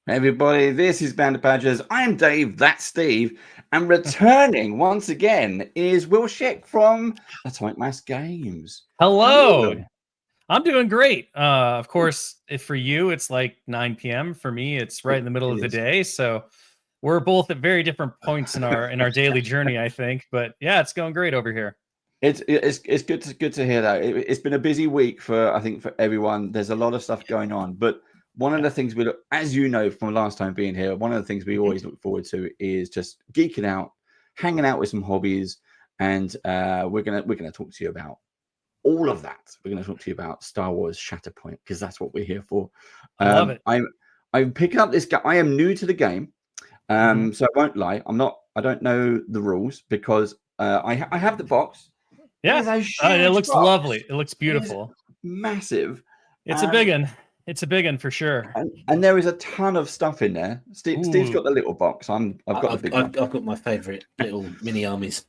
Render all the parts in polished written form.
Hey everybody, this is Band of Badgers. I'm Dave, that's Steve, and returning once again is Will Shick from Atomic Mass Games. How are you, Hello. Will? I'm doing great. Of course, if for you it's like 9 p.m. For me, it's right in the middle It of the is. day. So we're both at very different points in our daily journey, I think. But yeah, it's going great over here. It's good to hear that. It's been a busy week for I think for everyone. There's a lot of stuff going on, but one of Yeah. the things we look, as you know from last time being here, one of the things we Mhm. always look forward to is just geeking out, hanging out with some hobbies, and we're gonna talk to you about all of that. We're going to talk to you about Star Wars Shatterpoint because that's what we're here for. I love it. I'm picking up this game. I am new to the game, Mhm. so I won't lie. I'm not. I don't know the rules because I have the box. It Yeah. is a It huge looks box. lovely. It looks It is beautiful. massive, It's a big one. It's a big one for sure. and there is a ton of stuff in there. Steve's Ooh, got the little box. I've got the I've, big I've, one. I've got my favourite little mini armies.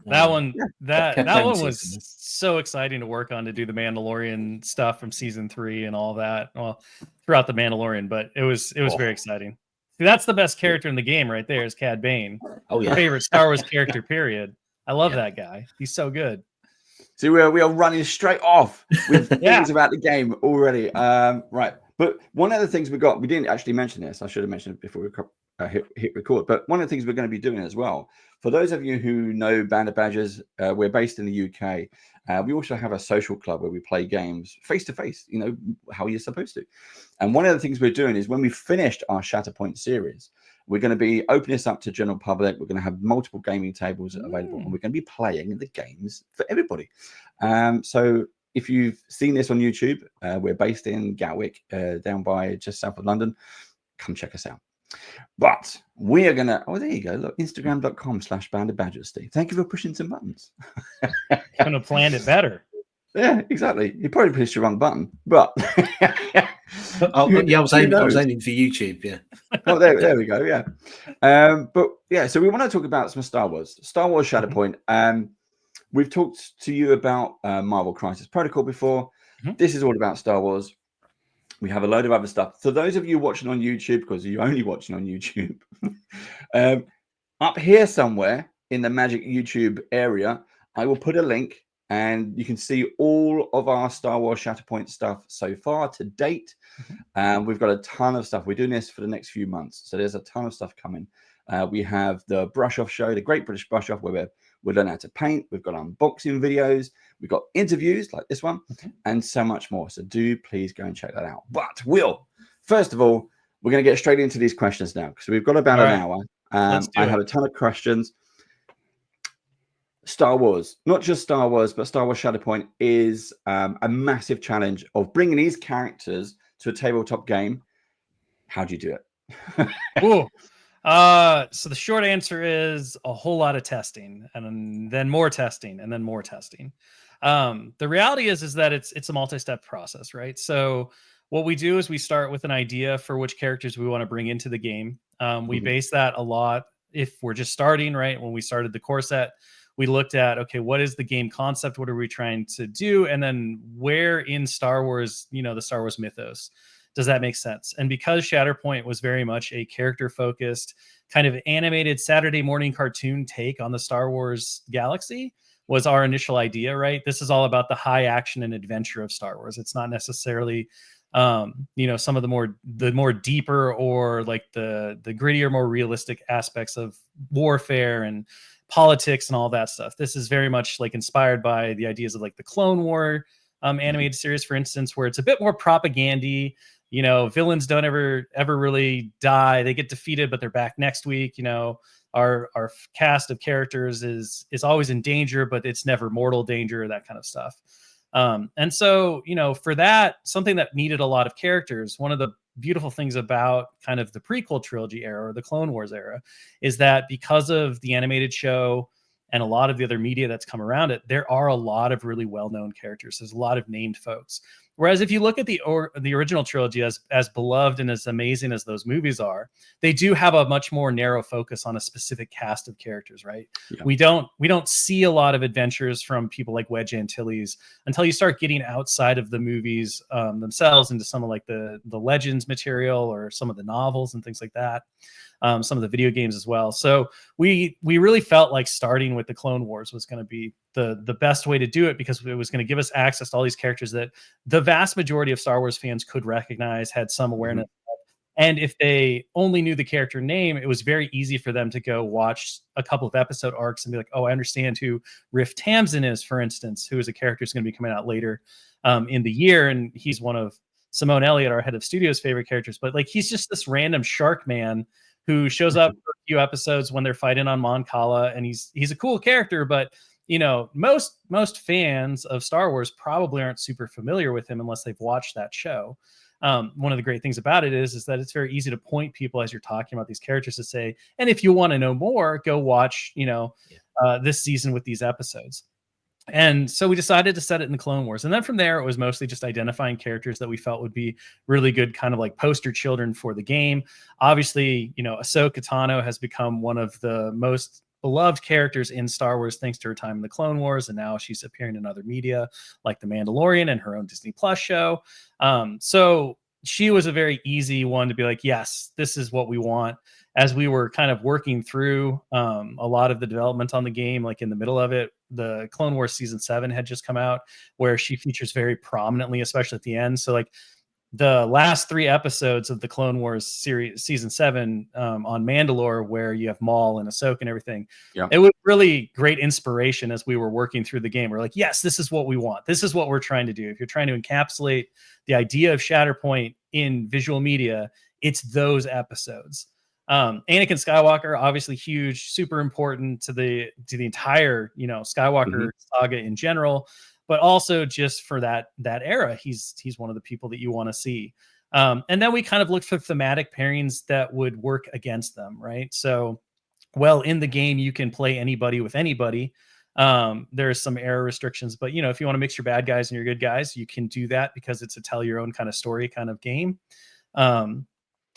that one Yeah. that Came one with was season. so exciting to work on, to do the Mandalorian stuff from season 3 and all that. Well, throughout the Mandalorian, but it was very Oh, exciting. See, that's the best character in the game right there, is Cad Bane. Oh yeah, Favorite Star Wars character, period. I love yeah. that guy. He's so good. so we are running straight off with Yeah. things about the game already. Right. But one of the things we didn't actually mention this. I should have mentioned it before we hit record. But one of the things we're going to be doing as well, for those of you who know Band of Badgers, we're based in the UK. We also have a social club where we play games face to face, how you're supposed to. And one of the things we're doing is when we finished our Shatterpoint series, we're going to be opening this up to general public. We're going to have multiple gaming tables available, and we're going to be playing the games for everybody. So if you've seen this on YouTube, we're based in Gatwick, down by just south of London. Come check us out. But we are gonna. Oh, there you go. Look, Instagram.com/bandofbadgers, Steve. Thank you for pushing some buttons. Couldn't have planned it better. Yeah, exactly. You probably pushed the wrong button, but I was who aiming knows? for YouTube. Yeah. Oh, there we go. Yeah. But yeah, so we want to talk about some Star Wars Mhm. Shatterpoint. We've talked to you about Marvel Crisis Protocol before. Mhm. This is all about Star Wars. We have a load of other stuff. For those of you watching on YouTube, because you're only watching on YouTube, up here somewhere in the Magic YouTube area, I will put a link and you can see all of our Star Wars Shatterpoint stuff so far to date. Mhm. We've got a ton of stuff. We're doing this for the next few months. So there's a ton of stuff coming. We have the brush off show, the Great British Brush Off, where we're learning how to paint. We've got unboxing videos. We've got interviews like this one Mhm. and so much more. So do please go and check that out. But Will, first of all, we're going to get straight into these questions now because we've got about All an right, hour. let's I do have it. a ton of questions. Star Wars, not just Star Wars, but Star Wars Shatterpoint is a massive challenge of bringing these characters to a tabletop game. How do you do it? Ooh. So the short answer is a whole lot of testing, and then more testing, and then more testing. The reality is that it's a multi-step process, right? So what we do is we start with an idea for which characters we want to bring into the game. We Mhm. base that a lot if we're just starting, right? When we started the core set, we looked at, okay, what is the game concept? What are we trying to do? And then where in Star Wars, the Star Wars mythos, does that make sense? And because Shatterpoint was very much a character focused, kind of animated Saturday morning cartoon take on the Star Wars galaxy, was our initial idea, right? This is all about the high action and adventure of Star Wars. It's not necessarily some of the more deeper, or like the grittier, more realistic aspects of warfare and politics and all that stuff. This is very much like inspired by the ideas of like the Clone War animated series, for instance, where it's a bit more propagandy. Villains don't ever really die. They get defeated, but they're back next week. Our cast of characters is always in danger, but it's never mortal danger, that kind of stuff. And so, for that, something that needed a lot of characters, one of the beautiful things about kind of the prequel trilogy era, or the Clone Wars era, is that because of the animated show and a lot of the other media that's come around it, there are a lot of really well-known characters. There's a lot of named folks. Whereas if you look at the original trilogy, as beloved and as amazing as those movies are, they do have a much more narrow focus on a specific cast of characters, right? Yeah. We don't see a lot of adventures from people like Wedge Antilles until you start getting outside of the movies themselves into some of like the Legends material or some of the novels and things like that. Some of the video games as well. So we really felt like starting with the Clone Wars was going to be the best way to do it, because it was going to give us access to all these characters that the vast majority of Star Wars fans could recognize, had some awareness. And if they only knew the character name, it was very easy for them to go watch a couple of episode arcs and be like, oh, I understand who Riff Tamsin is, for instance, who is a character who's going to be coming out later in the year. And he's one of Simone Elliott, our head of studio's favorite characters. But like, he's just this random shark man who shows up for a few episodes when they're fighting on Mon Cala, and he's a cool character, but you know, most fans of Star Wars probably aren't super familiar with him unless they've watched that show. One of the great things about it is that it's very easy to point people as you're talking about these characters to say, and if you want to know more, go watch, you know, this season with these episodes. And so we decided to set it in the Clone Wars. And then from there, it was mostly just identifying characters that we felt would be really good kind of like poster children for the game. Obviously, you know, Ahsoka Tano has become one of the most beloved characters in Star Wars thanks to her time in the Clone Wars. And now she's appearing in other media like The Mandalorian and her own Disney Plus show. So she was a very easy one to be like, yes, this is what we want. As we were kind of working through a lot of the development on the game, like in the middle of it, the Clone Wars season 7 had just come out, where she features very prominently, especially at the end. So like the last 3 episodes of the Clone Wars series, season 7 on Mandalore, where you have Maul and Ahsoka and everything, it was really great inspiration as we were working through the game. We're like, yes, this is what we want. This is what we're trying to do. If you're trying to encapsulate the idea of Shatterpoint in visual media, it's those episodes. Anakin Skywalker, obviously huge, super important to the entire, you know, Skywalker saga in general, but also just for that era, he's one of the people that you want to see. And then we kind of looked for thematic pairings that would work against them, right? So, well, in the game you can play anybody with anybody. There's some error restrictions, but you know, if you want to mix your bad guys and your good guys, you can do that because it's a tell your own kind of story kind of game.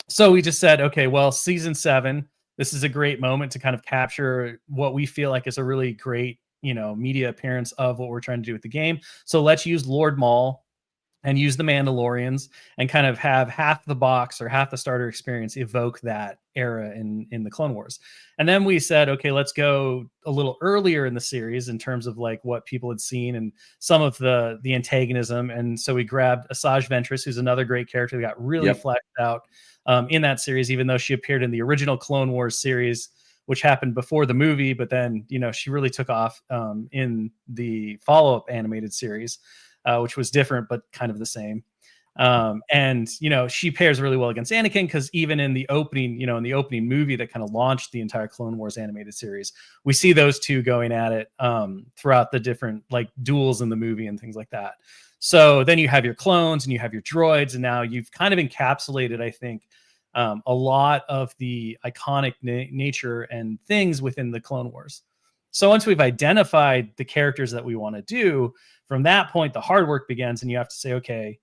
So we just said, okay, well, season 7, this is a great moment to kind of capture what we feel like is a really great, you know, media appearance of what we're trying to do with the game. So let's use Lord Maul and use the Mandalorians and kind of have half the box or half the starter experience evoke that era in the Clone Wars. And then we said, okay, let's go a little earlier in the series in terms of like what people had seen and some of the antagonism. And so we grabbed Asajj Ventress, who's another great character that got really fleshed out in that series, even though she appeared in the original Clone Wars series, which happened before the movie, but then, you know, she really took off in the follow-up animated series, which was different, but kind of the same. And, you know, she pairs really well against Anakin because even in the opening, you know, in the opening movie that kind of launched the entire Clone Wars animated series, we see those two going at it throughout the different like duels in the movie and things like that. So then you have your clones and you have your droids, and now you've kind of encapsulated, I think, a lot of the iconic nature and things within the Clone Wars. So once we've identified the characters that we want to do, from that point, the hard work begins, and you have to say, okay,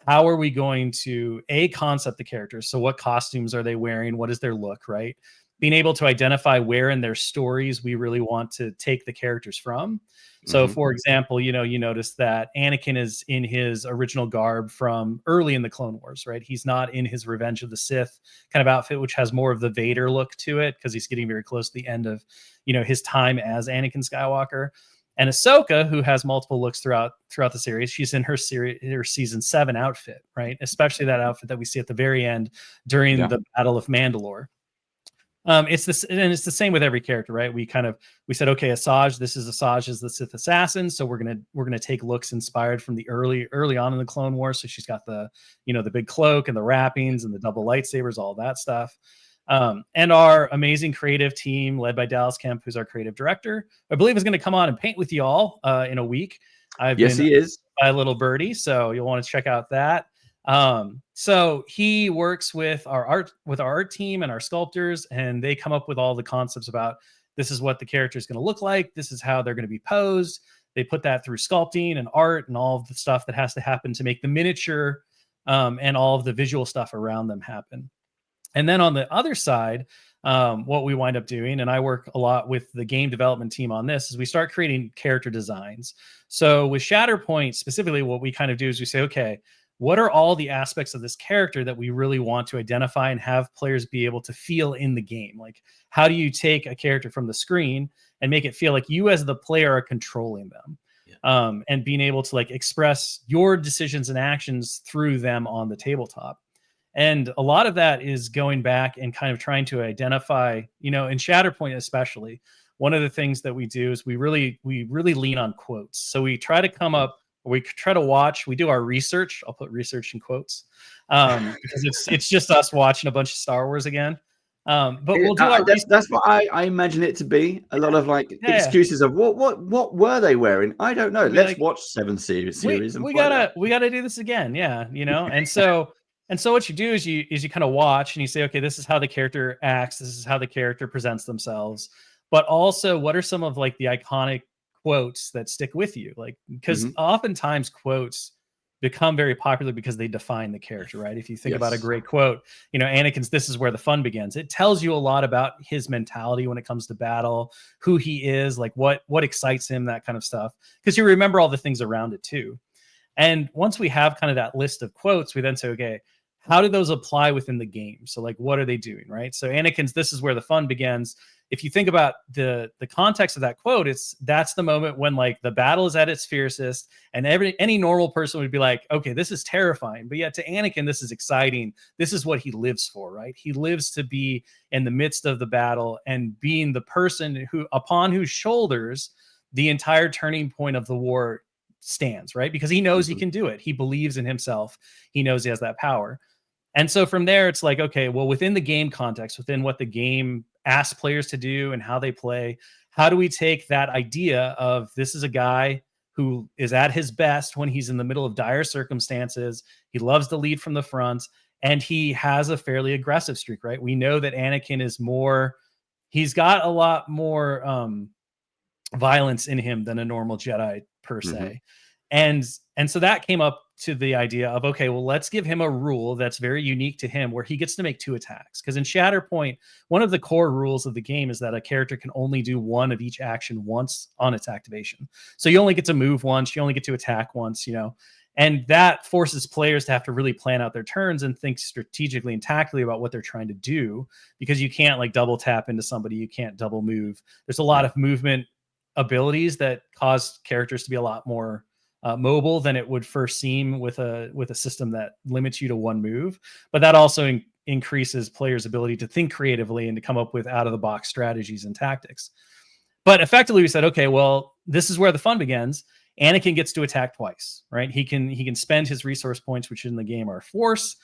how are we going to concept the characters? So what costumes are they wearing? What is their look, right? Being able to identify where in their stories we really want to take the characters from. So for example, you know, you notice that Anakin is in his original garb from early in the Clone Wars, right? He's not in his Revenge of the Sith kind of outfit, which has more of the Vader look to it because he's getting very close to the end of, you know, his time as Anakin Skywalker. And Ahsoka, who has multiple looks throughout the series, she's in her season 7 outfit, right? Especially that outfit that we see at the very end during the Battle of Mandalore. It's the same with every character, right? We said, okay, Asajj is the Sith assassin, so we're gonna take looks inspired from the early on in the Clone Wars. So she's got the, you know, the big cloak and the wrappings and the double lightsabers, all that stuff. And our amazing creative team, led by Dallas Kemp, who's our creative director, I believe is going to come on and paint with you all in a week. Yes, he is. By Little Birdie, so you'll want to check out that. So he works with our art team and our sculptors, and they come up with all the concepts about this is what the character is going to look like. This is how they're going to be posed. They put that through sculpting and art and all of the stuff that has to happen to make the miniature and all of the visual stuff around them happen. And then on the other side, what we wind up doing, and I work a lot with the game development team on this, is we start creating character designs. So with Shatterpoint specifically, what we kind of do is we say, okay, what are all the aspects of this character that we really want to identify and have players be able to feel in the game? Like, how do you take a character from the screen and make it feel like you as the player are controlling them? And being able to like express your decisions and actions through them on the tabletop. And a lot of that is going back and kind of trying to identify, in Shatterpoint especially, one of the things that we do is we really lean on quotes. So we try to come up, we try to watch, we do our research. I'll put research in quotes because it's just us watching a bunch of Star Wars again. But we'll do our that's what I imagine it to be. A lot of like excuses of what were they wearing? I don't know. Let's watch 7 series and we gotta do this again. Yeah, and so what you do is you kind of watch and you say, okay, this is how the character acts, this is how the character presents themselves, but also what are some of like the iconic quotes that stick with you? Like, because oftentimes quotes become very popular because they define the character, right? If you think about a great quote, Anakin's "This is where the fun begins." It tells you a lot about his mentality when it comes to battle, who he is, like what excites him, that kind of stuff. Because you remember all the things around it too. And once we have kind of that list of quotes, we then say, okay, how do those apply within the game? So like, what are they doing, right? So Anakin's "This is where the fun begins." If you think about the context of that quote, that's the moment when like the battle is at its fiercest, and any normal person would be like, okay, this is terrifying. But yet to Anakin, this is exciting. This is what he lives for, right? He lives to be in the midst of the battle and being the person upon whose shoulders the entire turning point of the war stands, right? Because he knows he can do it. He believes in himself. He knows he has that power. And so from there, it's like, okay, well, within the game context, within what the game asks players to do and how they play, how do we take that idea of this is a guy who is at his best when he's in the middle of dire circumstances, he loves to lead from the front, and he has a fairly aggressive streak, right? We know that Anakin is he's got a lot more violence in him than a normal Jedi per se. And so that came up to the idea of, okay, well, let's give him a rule that's very unique to him where he gets to make 2 attacks. Because in Shatterpoint, one of the core rules of the game is that a character can only do one of each action once on its activation. So you only get to move once, you only get to attack once, and that forces players to have to really plan out their turns and think strategically and tactically about what they're trying to do, because you can't like double tap into somebody, you can't double move. There's a lot of movement abilities that cause characters to be a lot more mobile than it would first seem with a system that limits you to one move. But that also increases players' ability to think creatively and to come up with out-of-the-box strategies and tactics. But effectively, we said, okay, well, this is where the fun begins. Anakin gets to attack twice, right? He can spend his resource points, which in the game are force,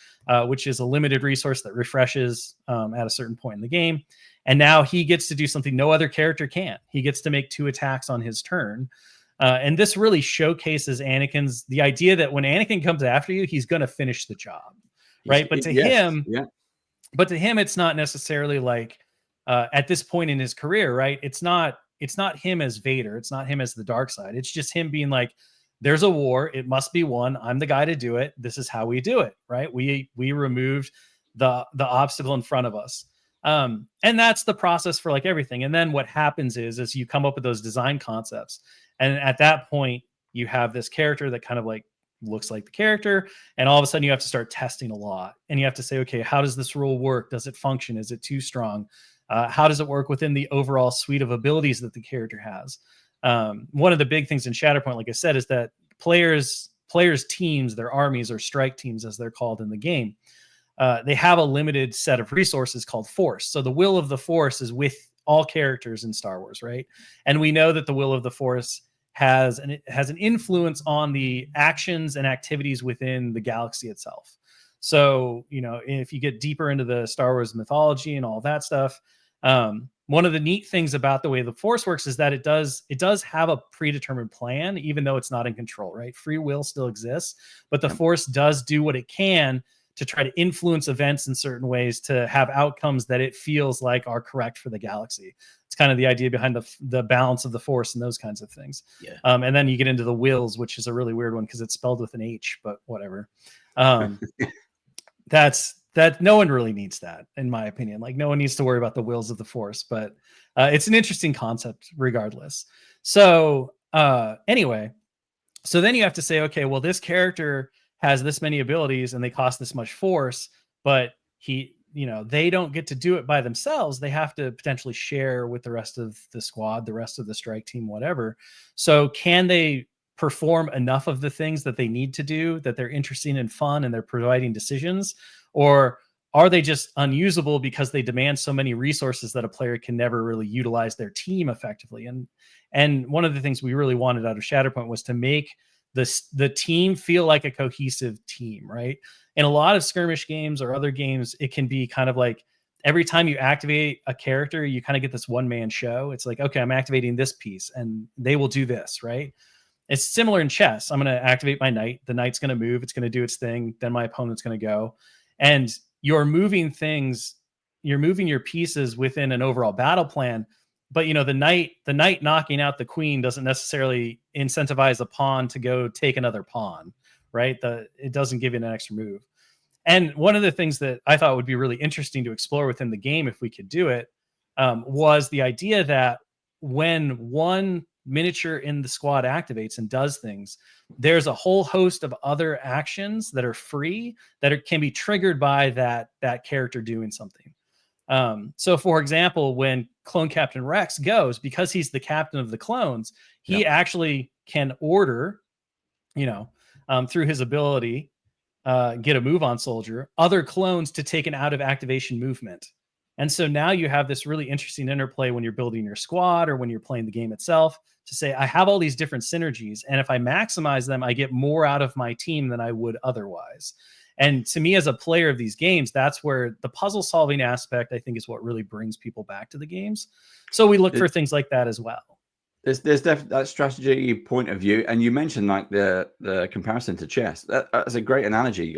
which is a limited resource that refreshes at a certain point in the game. And now he gets to do something no other character can. He gets to make 2 attacks on his turn. And this really showcases the idea that when Anakin comes after you, he's going to finish the job, right? But to him, it's not necessarily like at this point in his career, right? It's not him as Vader. It's not him as the dark side. It's just him being like, there's a war. It must be won. I'm the guy to do it. This is how we do it, right? We removed the obstacle in front of us. And that's the process for like everything. And then what happens is you come up with those design concepts. And at that point, you have this character that kind of like looks like the character. And all of a sudden you have to start testing a lot. And you have to say, okay, how does this rule work? Does it function? Is it too strong? How does it work within the overall suite of abilities that the character has? One of the big things in Shatterpoint, like I said, is that players teams, their armies or strike teams, as they're called in the game, they have a limited set of resources called force. So the will of the force is with all characters in Star Wars, right? And we know that the will of the force has an influence on the actions and activities within the galaxy itself. So, if you get deeper into the Star Wars mythology and all that stuff, one of the neat things about the way the Force works is that it does have a predetermined plan, even though it's not in control, right? Free will still exists, but the Force does do what it can to try to influence events in certain ways to have outcomes that it feels like are correct for the galaxy. It's kind of the idea behind the balance of the force and those kinds of things. Yeah. And then you get into the wills, which is a really weird one because it's spelled with an H, but whatever. That no one really needs that, in my opinion. Like, no one needs to worry about the wills of the force, but it's an interesting concept regardless. So anyway, so then you have to say, okay, well, this character has this many abilities and they cost this much force, but they don't get to do it by themselves. They have to potentially share with the rest of the squad, the rest of the strike team, whatever. So can they perform enough of the things that they need to do, that they're interesting and fun and they're providing decisions? Or are they just unusable because they demand so many resources that a player can never really utilize their team effectively? And one of the things we really wanted out of Shatterpoint was to make the team feel like a cohesive team, right? In a lot of skirmish games or other games, it can be kind of like every time you activate a character, you kind of get this one-man show. It's like, okay, I'm activating this piece and they will do this, right? It's similar in chess. I'm going to activate my knight. The knight's going to move. It's going to do its thing. Then my opponent's going to go. And you're moving things. You're moving your pieces within an overall battle plan. But, the knight knocking out the queen doesn't necessarily incentivize a pawn to go take another pawn, right? It doesn't give you an extra move. And one of the things that I thought would be really interesting to explore within the game, if we could do it, was the idea that when one miniature in the squad activates and does things, there's a whole host of other actions that are free that can be triggered by that character doing something. So for example, when Clone Captain Rex goes, because he's the captain of the clones, he actually can order, through his ability, get a move on soldier, other clones to take an out of activation movement. And so now you have this really interesting interplay when you're building your squad or when you're playing the game itself to say, I have all these different synergies, and if I maximize them, I get more out of my team than I would otherwise. And to me, as a player of these games, that's where the puzzle solving aspect, I think, is what really brings people back to the games. So we look for things like that as well. There's definitely that strategy point of view, and you mentioned like the comparison to chess. That's a great analogy.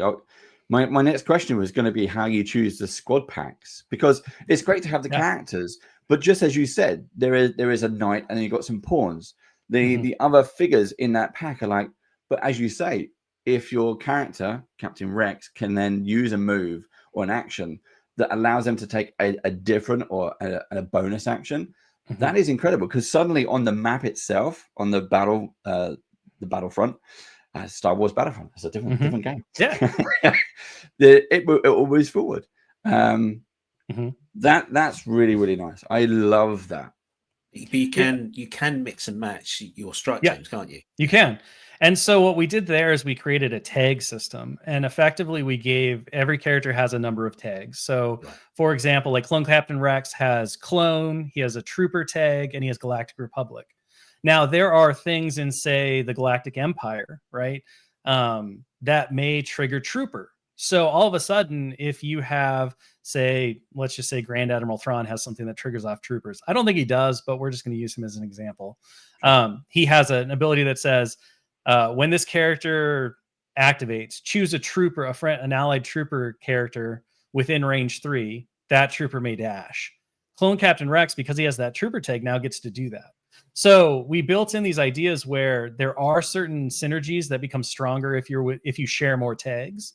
My next question was going to be how you choose the squad packs, because it's great to have the characters, but just as you said, there is a knight and then you've got some pawns. The other figures in that pack are like, but as you say, if your character, Captain Rex, can then use a move or an action that allows them to take a different or a bonus action, that is incredible, because suddenly on the map itself, on the battlefront, Star Wars Battlefront, it's a different game. Yeah, it will move forward. That's really, really nice. I love that. But you can mix and match your strike teams, can't you? You can. And so what we did there is we created a tag system, and effectively we gave every character has a number of tags. So for example, like Clone Captain Rex has clone, he has a trooper tag, and he has Galactic Republic. Now there are things in, say, the Galactic Empire, right? That may trigger trooper. So all of a sudden, if you have, say, let's just say Grand Admiral Thrawn has something that triggers off troopers. I don't think he does, but we're just going to use him as an example. He has an ability that says, when this character activates, choose a trooper, an allied trooper character within range 3. That trooper may dash. Clone Captain Rex, because he has that trooper tag, now gets to do that. So we built in these ideas where there are certain synergies that become stronger if you share more tags.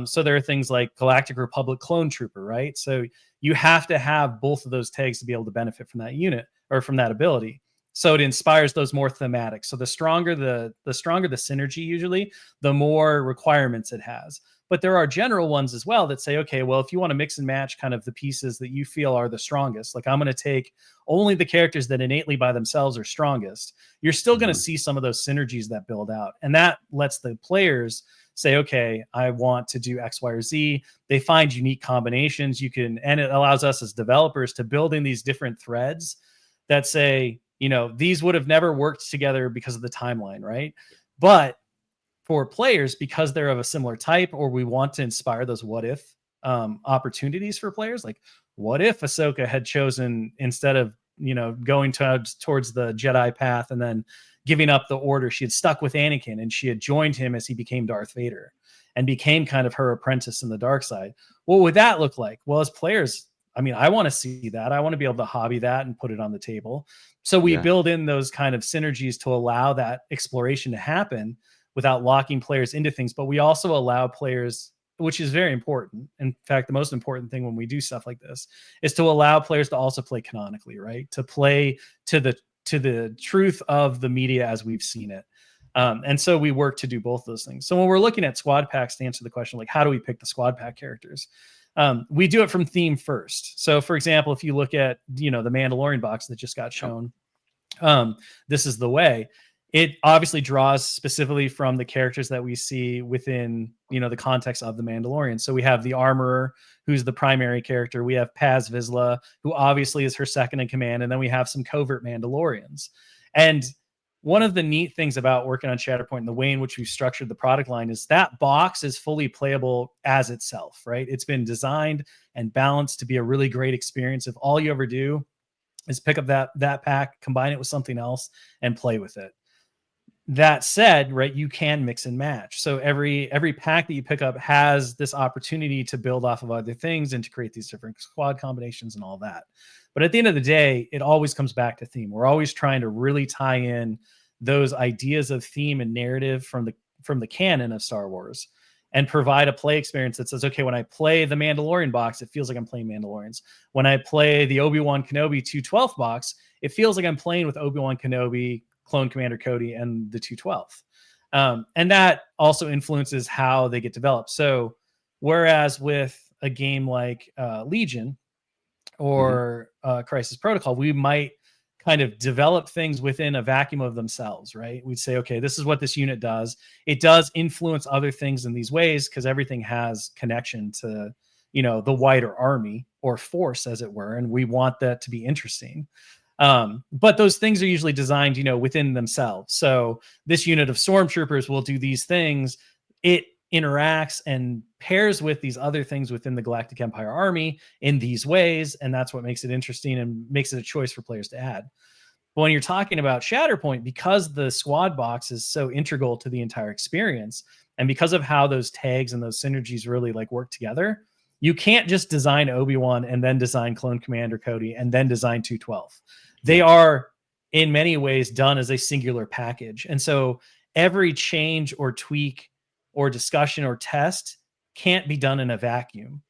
So there are things like Galactic Republic Clone Trooper, right? So you have to have both of those tags to be able to benefit from that unit or from that ability. So it inspires those more thematic. So the stronger the synergy, usually, the more requirements it has. But there are general ones as well that say, okay, well, if you want to mix and match kind of the pieces that you feel are the strongest, like I'm going to take only the characters that innately by themselves are strongest, you're still going to see some of those synergies that build out. And that lets the players say, okay, I want to do X, Y, or Z. They find unique combinations. And it allows us as developers to build in these different threads that say, these would have never worked together because of the timeline, right? But for players, because they're of a similar type, or we want to inspire those what if opportunities for players, like what if Ahsoka had chosen, instead of going towards the Jedi path and then giving up the order, she had stuck with Anakin and she had joined him as he became Darth Vader. and became kind of her apprentice in the dark side. What would that look like? Well, as players, I mean, I want to see that. I want to be able to hobby that and put it on the table. So we build in those kind of synergies to allow that exploration to happen without locking players into things. But we also allow players, which is very important. In fact, the most important thing when we do stuff like this is to allow players to also play canonically, right? To play to the truth of the media as we've seen it. And so we work to do both those things. So when we're looking at squad packs, to answer the question, like, how do we pick the squad pack characters? We do it from theme first. So for example, if you look at, the Mandalorian box that just got shown, this is the way. It obviously draws specifically from the characters that we see within, the context of the Mandalorian. So we have the Armorer, who's the primary character. We have Paz Vizsla, who obviously is her second in command. And then we have some covert Mandalorians. And one of the neat things about working on Shatterpoint and the way in which we've structured the product line is that box is fully playable as itself, right? It's been designed and balanced to be a really great experience. If all you ever do is pick up that pack, combine it with something else, and play with it. That said, right, you can mix and match. So every pack that you pick up has this opportunity to build off of other things and to create these different squad combinations and all that. But at the end of the day, it always comes back to theme. We're always trying to really tie in those ideas of theme and narrative from the canon of Star Wars and provide a play experience that says, okay, when I play the Mandalorian box, it feels like I'm playing Mandalorians. When I play the Obi-Wan Kenobi 212 box, it feels like I'm playing with Obi-Wan Kenobi, Clone Commander Cody, and the 212. And that also influences how they get developed. So whereas with a game like Legion or Crisis Protocol, we might kind of develop things within a vacuum of themselves, right? We'd say, okay, this is what this unit does. It does influence other things in these ways because everything has connection to, the wider army or force, as it were. And we want that to be interesting. But those things are usually designed, within themselves. So this unit of stormtroopers will do these things. It interacts and pairs with these other things within the Galactic Empire army in these ways. And that's what makes it interesting and makes it a choice for players to add. But when you're talking about Shatterpoint, because the squad box is so integral to the entire experience, and because of how those tags and those synergies really work together, you can't just design Obi-Wan and then design Clone Commander Cody and then design 212. They are in many ways done as a singular package. And so every change or tweak or discussion or test can't be done in a vacuum.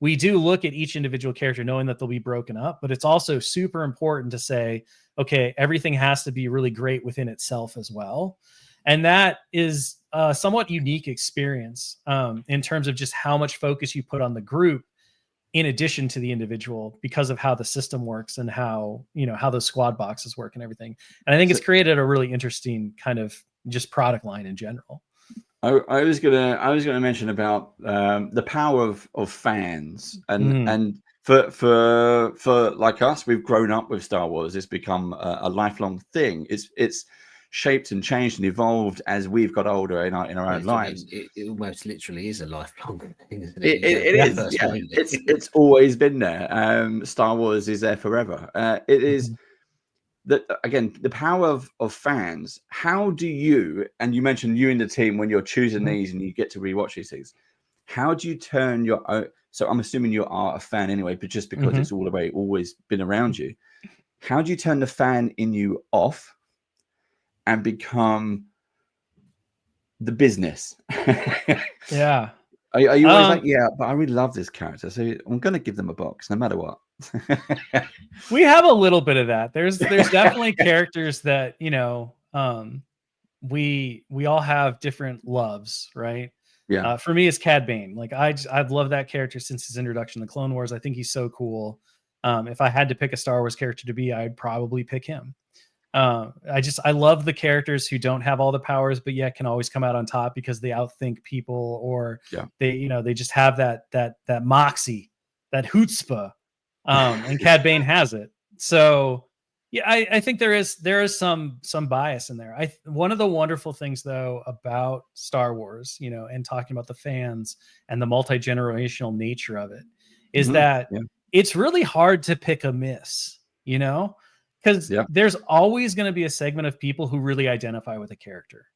We do look at each individual character knowing that they'll be broken up, but it's also super important to say, okay, everything has to be really great within itself as well. And that is a somewhat unique experience in terms of just how much focus you put on the group in addition to the individual because of how the system works and how those squad boxes work and everything. And I think it's created a really interesting kind of just product line in general. I was gonna mention about the power of fans and for like us, we've grown up with Star Wars. It's become a lifelong thing. It's shaped and changed and evolved as we've got older in our own lives. It almost literally is a lifelong thing, isn't it? It is. Yeah. It's always been there. Star Wars is there forever. It is. That again, the power of fans. How do you, and you mentioned you in the team when you're choosing these and you get to rewatch these things, how do you turn your own? So I'm assuming you are a fan anyway, but just because it's always been around you, how do you turn the fan in you off and become the business? Yeah. Are you always yeah, but I really love this character, so I'm going to give them a box no matter what. We have a little bit of that. There's definitely characters that we all have different loves, right? Yeah. For me, it's Cad Bane. I've loved that character since his introduction to the Clone Wars. I think he's so cool. If I had to pick a Star Wars character to be, I'd probably pick him. I love the characters who don't have all the powers, but yet can always come out on top because they outthink people, or they just have that moxie, that chutzpah. And Cad Bane has it. So yeah, I think there is some bias in there. One of the wonderful things though about Star Wars, and talking about the fans and the multi-generational nature of it is that it's really hard to pick a miss, because there's always going to be a segment of people who really identify with a character,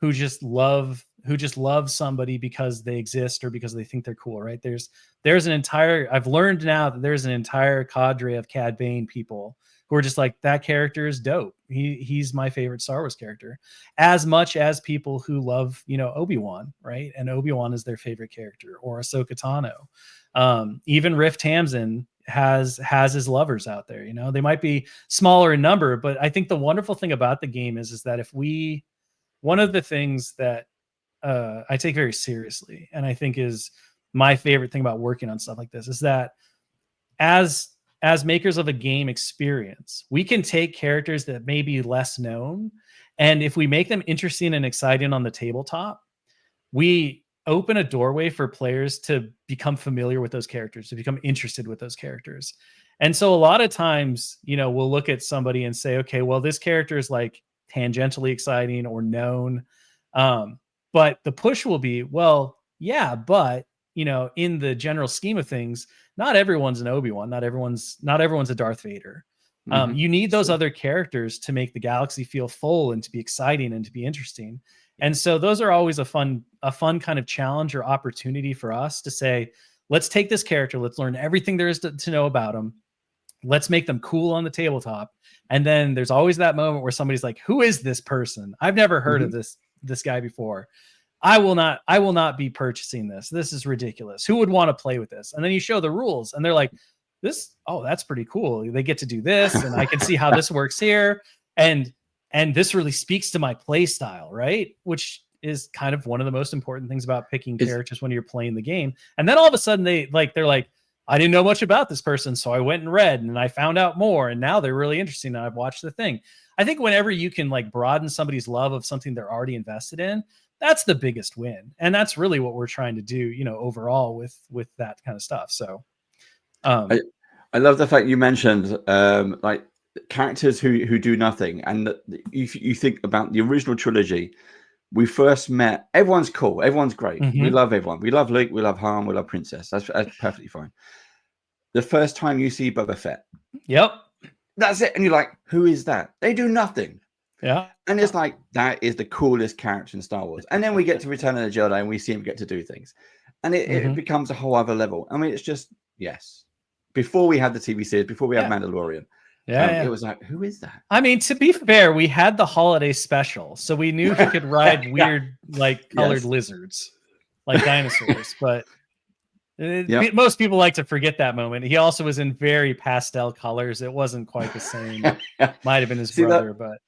who just love who just love somebody because they exist or because they think they're cool, right? There's an entire, I've learned now that there's an entire cadre of Cad Bane people who are just like, that character is dope. He's my favorite Star Wars character, as much as people who love, you know, Obi-Wan, right? And Obi-Wan is their favorite character, or Ahsoka Tano. Even Riff Tamsin has his lovers out there. You know, they might be smaller in number, but I think the wonderful thing about the game is that one of the things that I take very seriously, and I think is my favorite thing about working on stuff like this, is that as makers of a game experience, we can take characters that may be less known, and if we make them interesting and exciting on the tabletop, we open a doorway for players to become familiar with those characters, to become interested with those characters. And so a lot of times, you know, we'll look at somebody and say, okay, well, this character is like tangentially exciting or known. But the push will be, well, yeah, but, you know, in the general scheme of things, not everyone's an Obi-Wan, not everyone's a Darth Vader. You need those other characters to make the galaxy feel full and to be exciting and to be interesting. And so those are always a fun kind of challenge or opportunity for us to say, let's take this character, let's learn everything there is to know about them. Let's make them cool on the tabletop. And then there's always that moment where somebody's like, who is this person? I've never heard of this guy before. I will not be purchasing this. This is ridiculous. Who would want to play with this? And then you show the rules and they're like, that's pretty cool. They get to do this, and I can see how this works here. And this really speaks to my play style, right? Which is kind of one of the most important things about picking characters when you're playing the game. And then all of a sudden they're like, I didn't know much about this person, so I went and read and I found out more, and now they're really interesting and I've watched the thing. I think whenever you can like broaden somebody's love of something they're already invested in, that's the biggest win. And that's really what we're trying to do, you know, overall with that kind of stuff. So I love the fact you mentioned like characters who do nothing. And you think about the original trilogy, we first met, everyone's cool, everyone's great. We love everyone. We love Luke, we love Han, we love Princess. That's perfectly fine. The first time you see Boba Fett. Yep. That's it. And you're like, who is that? They do nothing. Yeah. And it's like, that is the coolest character in Star Wars. And then we get to Return of the Jedi and we see him get to do things. And it becomes a whole other level. I mean, it's just, yes. Before we had the TV series, before we had Mandalorian, it was like, who is that? I mean, to be fair, we had the holiday special, so we knew he could ride weird, like colored lizards, like dinosaurs. But most people like to forget that moment. He also was in very pastel colors. It wasn't quite the same. Might have been his brother, but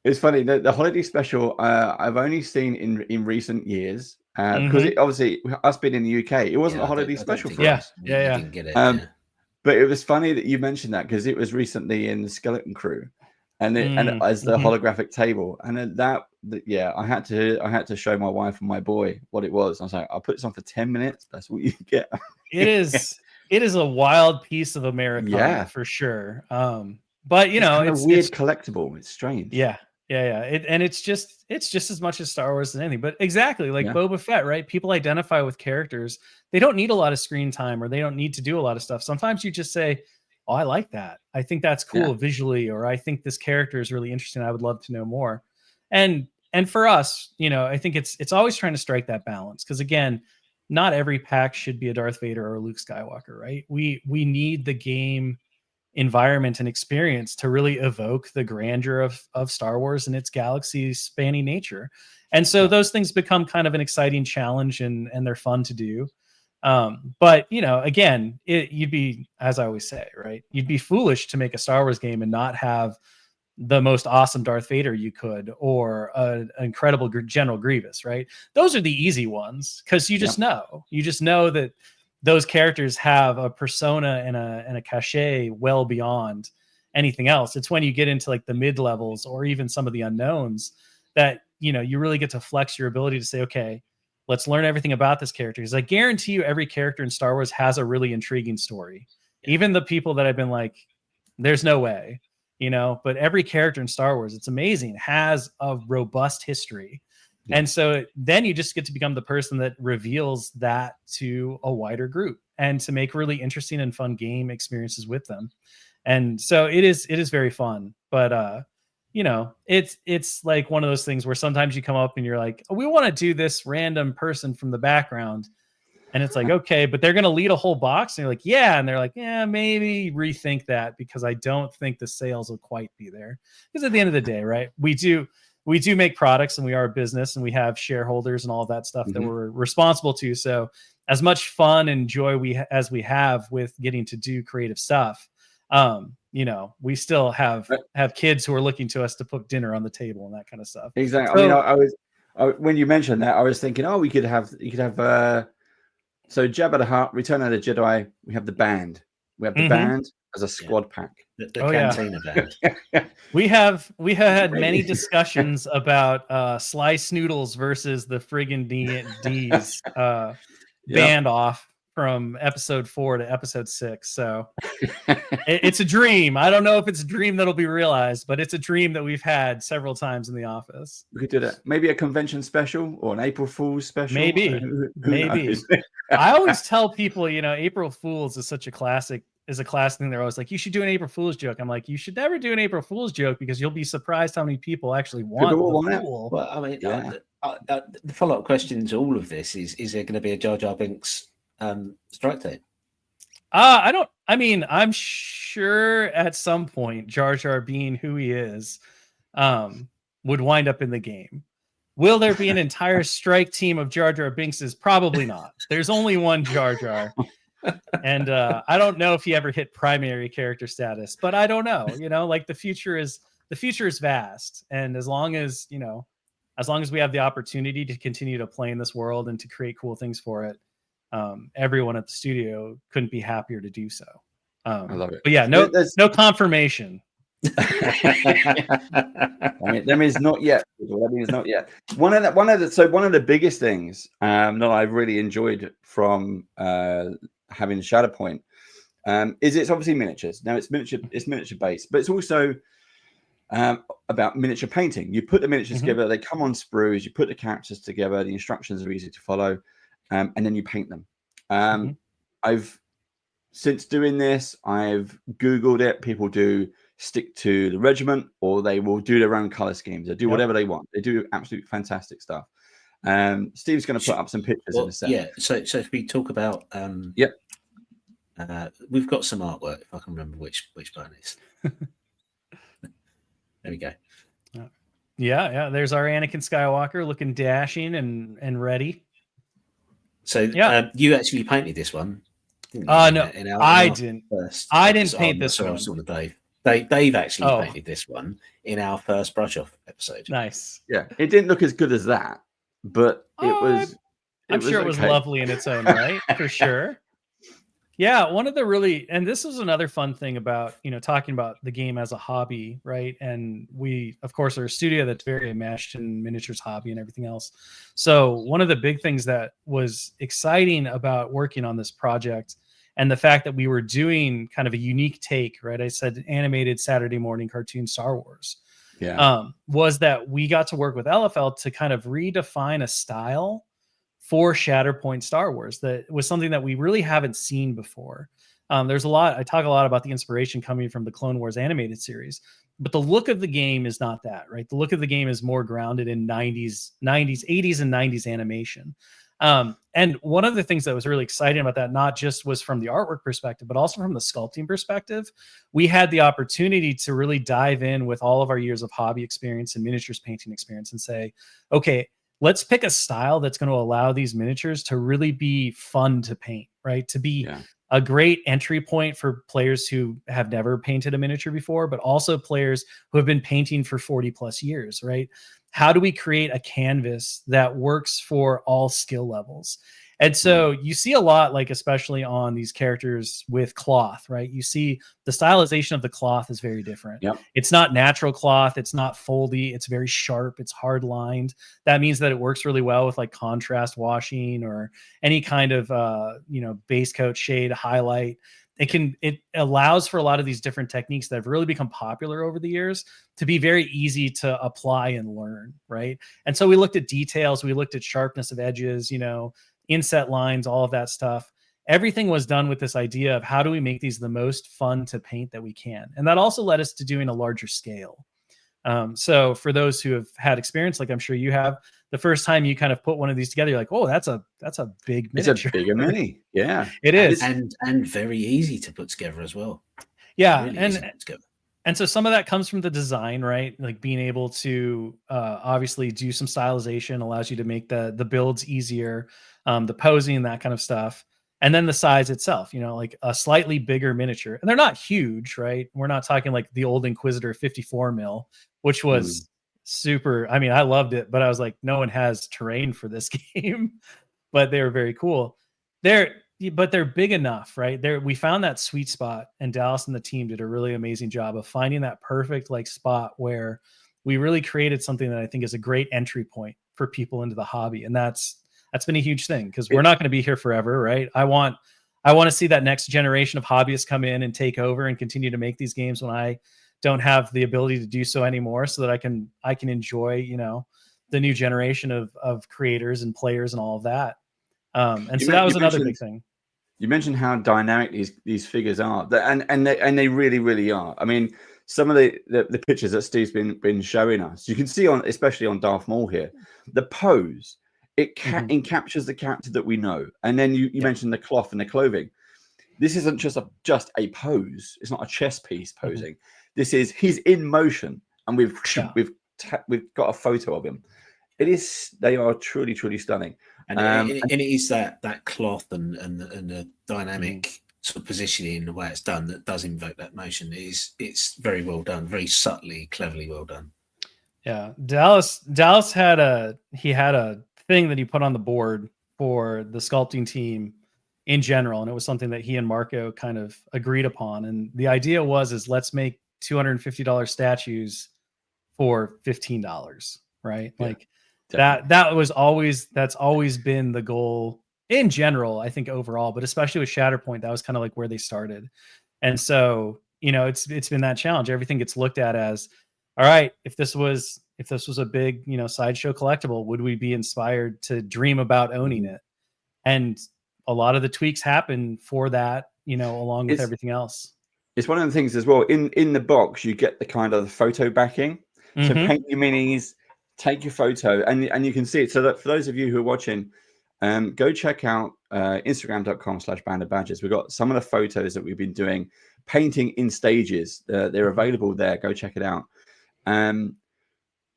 it's funny. The holiday special I've only seen in recent years because it obviously, us being in the UK, it wasn't a holiday special for us. Didn't get it. But it was funny that you mentioned that because it was recently in the Skeleton Crew, and as the holographic table, and then I had to show my wife and my boy what it was. I was like, I'll put this on for 10 minutes. That's what you get. It is a wild piece of Americana for sure. But you know, it's weird collectible. It's strange. Yeah. It's just as much as Star Wars as anything. But exactly like Boba Fett, right? People identify with characters. They don't need a lot of screen time, or they don't need to do a lot of stuff. Sometimes you just say, oh, I like that. I think that's cool visually, or I think this character is really interesting. I would love to know more. And for us, you know, I think it's always trying to strike that balance. Because again, not every pack should be a Darth Vader or a Luke Skywalker, right? We need the game environment and experience to really evoke the grandeur of Star Wars and its galaxy spanning nature. And so those things become kind of an exciting challenge, and they're fun to do. But you know, again, you'd be, as I always say, right? You'd be foolish to make a Star Wars game and not have the most awesome Darth Vader you could, or an incredible General Grievous, right? Those are the easy ones because you just know that those characters have a persona and a cachet well beyond anything else. It's when you get into like the mid levels or even some of the unknowns that, you know, you really get to flex your ability to say, okay, let's learn everything about this character. Because I guarantee you every character in Star Wars has a really intriguing story. Even the people that I've been like, there's no way, you know, but every character in Star Wars, it's amazing, has a robust history. And so then you just get to become the person that reveals that to a wider group and to make really interesting and fun game experiences with them. And so it is very fun. But you know, it's like one of those things where sometimes you come up and you're like, oh, we want to do this random person from the background. And it's like, okay, but they're going to lead a whole box. And you're like, yeah. And they're like, yeah, maybe rethink that, because I don't think the sales will quite be there. Because at the end of the day, right, we do make products, and we are a business, and we have shareholders and all of that stuff that we're responsible to. So as much fun and joy as we have with getting to do creative stuff, you know, we still have kids who are looking to us to put dinner on the table and that kind of stuff. Exactly. So, I mean, when you mentioned that, I was thinking, oh, you could have so Jabba the Hutt, Return of the Jedi. We have the band. We have the band as a squad pack. The Cantina band. We have had many discussions about Slice Noodles versus the friggin' D's band off from episode 4 to episode 6. So it's a dream. I don't know if it's a dream that'll be realized, but it's a dream that we've had several times in the office. We could do that. Maybe a convention special or an April Fool's special. Maybe. Maybe. I always tell people, you know, April Fool's is such a classic. Is a classic thing. They're always like, you should do an April Fool's joke. I'm like, you should never do an April Fool's joke, because you'll be surprised how many people actually want the fool. Well, I mean, the follow-up question to all of this is there going to be a Jar Jar Binks strike team? I'm sure at some point Jar Jar, being who he is, would wind up in the game. Will there be an entire strike team of Jar Jar Binkses? Probably not. There's only one Jar Jar. And I don't know if he ever hit primary character status, but I don't know. You know, like the future is vast, and as long as we have the opportunity to continue to play in this world and to create cool things for it, everyone at the studio couldn't be happier to do so. I love it. But yeah, no confirmation. That means not yet. That means not yet. One of the biggest things that I've really enjoyed from having Shatterpoint is it's obviously miniatures. Now it's miniature based, but it's also about miniature painting. You put the miniatures together, they come on sprues, you put the characters together, the instructions are easy to follow, and then you paint them. I've since doing this, I've Googled it. People do stick to the regiment, or they will do their own color schemes. They do whatever they want. They do absolutely fantastic stuff. Steve's going to put up some pictures in a second. Yeah. So if we talk about we've got some artwork, if I can remember which button it is. There we go. Yeah. There's our Anakin Skywalker looking dashing and ready. So you actually painted this one. No, I didn't. I didn't paint this one. I saw Dave. Dave actually painted this one in our first brush off episode. Nice. Yeah, it didn't look as good as that, but it was. I'm sure it was lovely in its own right, for sure. Yeah, one of the and this was another fun thing about, talking about the game as a hobby, right? And we, of course, are a studio that's very enmeshed in miniatures hobby and everything else. So one of the big things that was exciting about working on this project, and the fact that we were doing kind of a unique take, right? I said animated Saturday morning cartoon Star Wars. Yeah. Was that we got to work with LFL to kind of redefine a style for Shatterpoint Star Wars that was something that we really haven't seen before. There's a lot, I talk a lot about the inspiration coming from the Clone Wars animated series, but the look of the game is not that, right? The look of the game is more grounded in 80s and 90s animation. And one of the things that was really exciting about that, not just was from the artwork perspective, but also from the sculpting perspective, we had the opportunity to really dive in with all of our years of hobby experience and miniatures painting experience and say, okay, let's pick a style that's going to allow these miniatures to really be fun to paint, right? To be a great entry point for players who have never painted a miniature before, but also players who have been painting for 40 plus years, right? How do we create a canvas that works for all skill levels? And so you see a lot, like especially on these characters with cloth, right? You see the stylization of the cloth is very different. Yep. It's not natural cloth. It's not foldy. It's very sharp. It's hard lined. That means that it works really well with like contrast washing or any kind of, base coat shade highlight. It allows for a lot of these different techniques that have really become popular over the years to be very easy to apply and learn, right? And so we looked at details. We looked at sharpness of edges, inset lines, all of that stuff. Everything was done with this idea of how do we make these the most fun to paint that we can. And that also led us to doing a larger scale. So for those who have had experience, like I'm sure you have, the first time you kind of put one of these together, you're like, oh, that's a big It's miniature. a bigger mini. Yeah. It is. And very easy to put together as well. Yeah. Really easy to put together. And so some of that comes from the design, right? Like being able to obviously do some stylization allows you to make the builds easier, the posing, that kind of stuff. And then the size itself, like a slightly bigger miniature. And they're not huge, right? We're not talking like the old Inquisitor 54 mil, which was super. I mean, I loved it, but I was like, no one has terrain for this game. But they were very cool. But they're big enough, right? We found that sweet spot, and Dallas and the team did a really amazing job of finding that perfect like spot where we really created something that I think is a great entry point for people into the hobby. And that's been a huge thing, because we're not going to be here forever, right? I want to see that next generation of hobbyists come in and take over and continue to make these games when I don't have the ability to do so anymore, so that I can enjoy, the new generation of creators and players and all of that. And so that was another big thing. You mentioned how dynamic these figures are, and they really, really are. I mean, some of the pictures that Steve's been showing us, you can see especially on Darth Maul here, the pose, it encaptures the character that we know. And then you mentioned the cloth and the clothing. This isn't just a pose. It's not a chess piece posing. This is, he's in motion, and we've got a photo of him. They are truly, truly stunning. And it is that cloth and the dynamic sort of positioning, the way it's done, that does invoke that motion. It's very well done, very subtly, cleverly well done. Yeah, Dallas had a thing that he put on the board for the sculpting team in general, and it was something that he and Marco kind of agreed upon. And the idea is let's make $250 statues for $15, right? Yeah. Like that's always been the goal in general, I think, overall, but especially with Shatterpoint, that was kind of like where they started. And so, it's been that challenge. Everything gets looked at as, all right, if this was a big, sideshow collectible, would we be inspired to dream about owning it? And a lot of the tweaks happen for that, along with everything else. It's one of the things as well. In the box, you get the kind of photo backing. So paint your minis, take your photo, and you can see it. So that for those of you who are watching, go check out Instagram.com/bandofbadgers. We've got some of the photos that we've been doing, painting in stages. They're available there. Go check it out.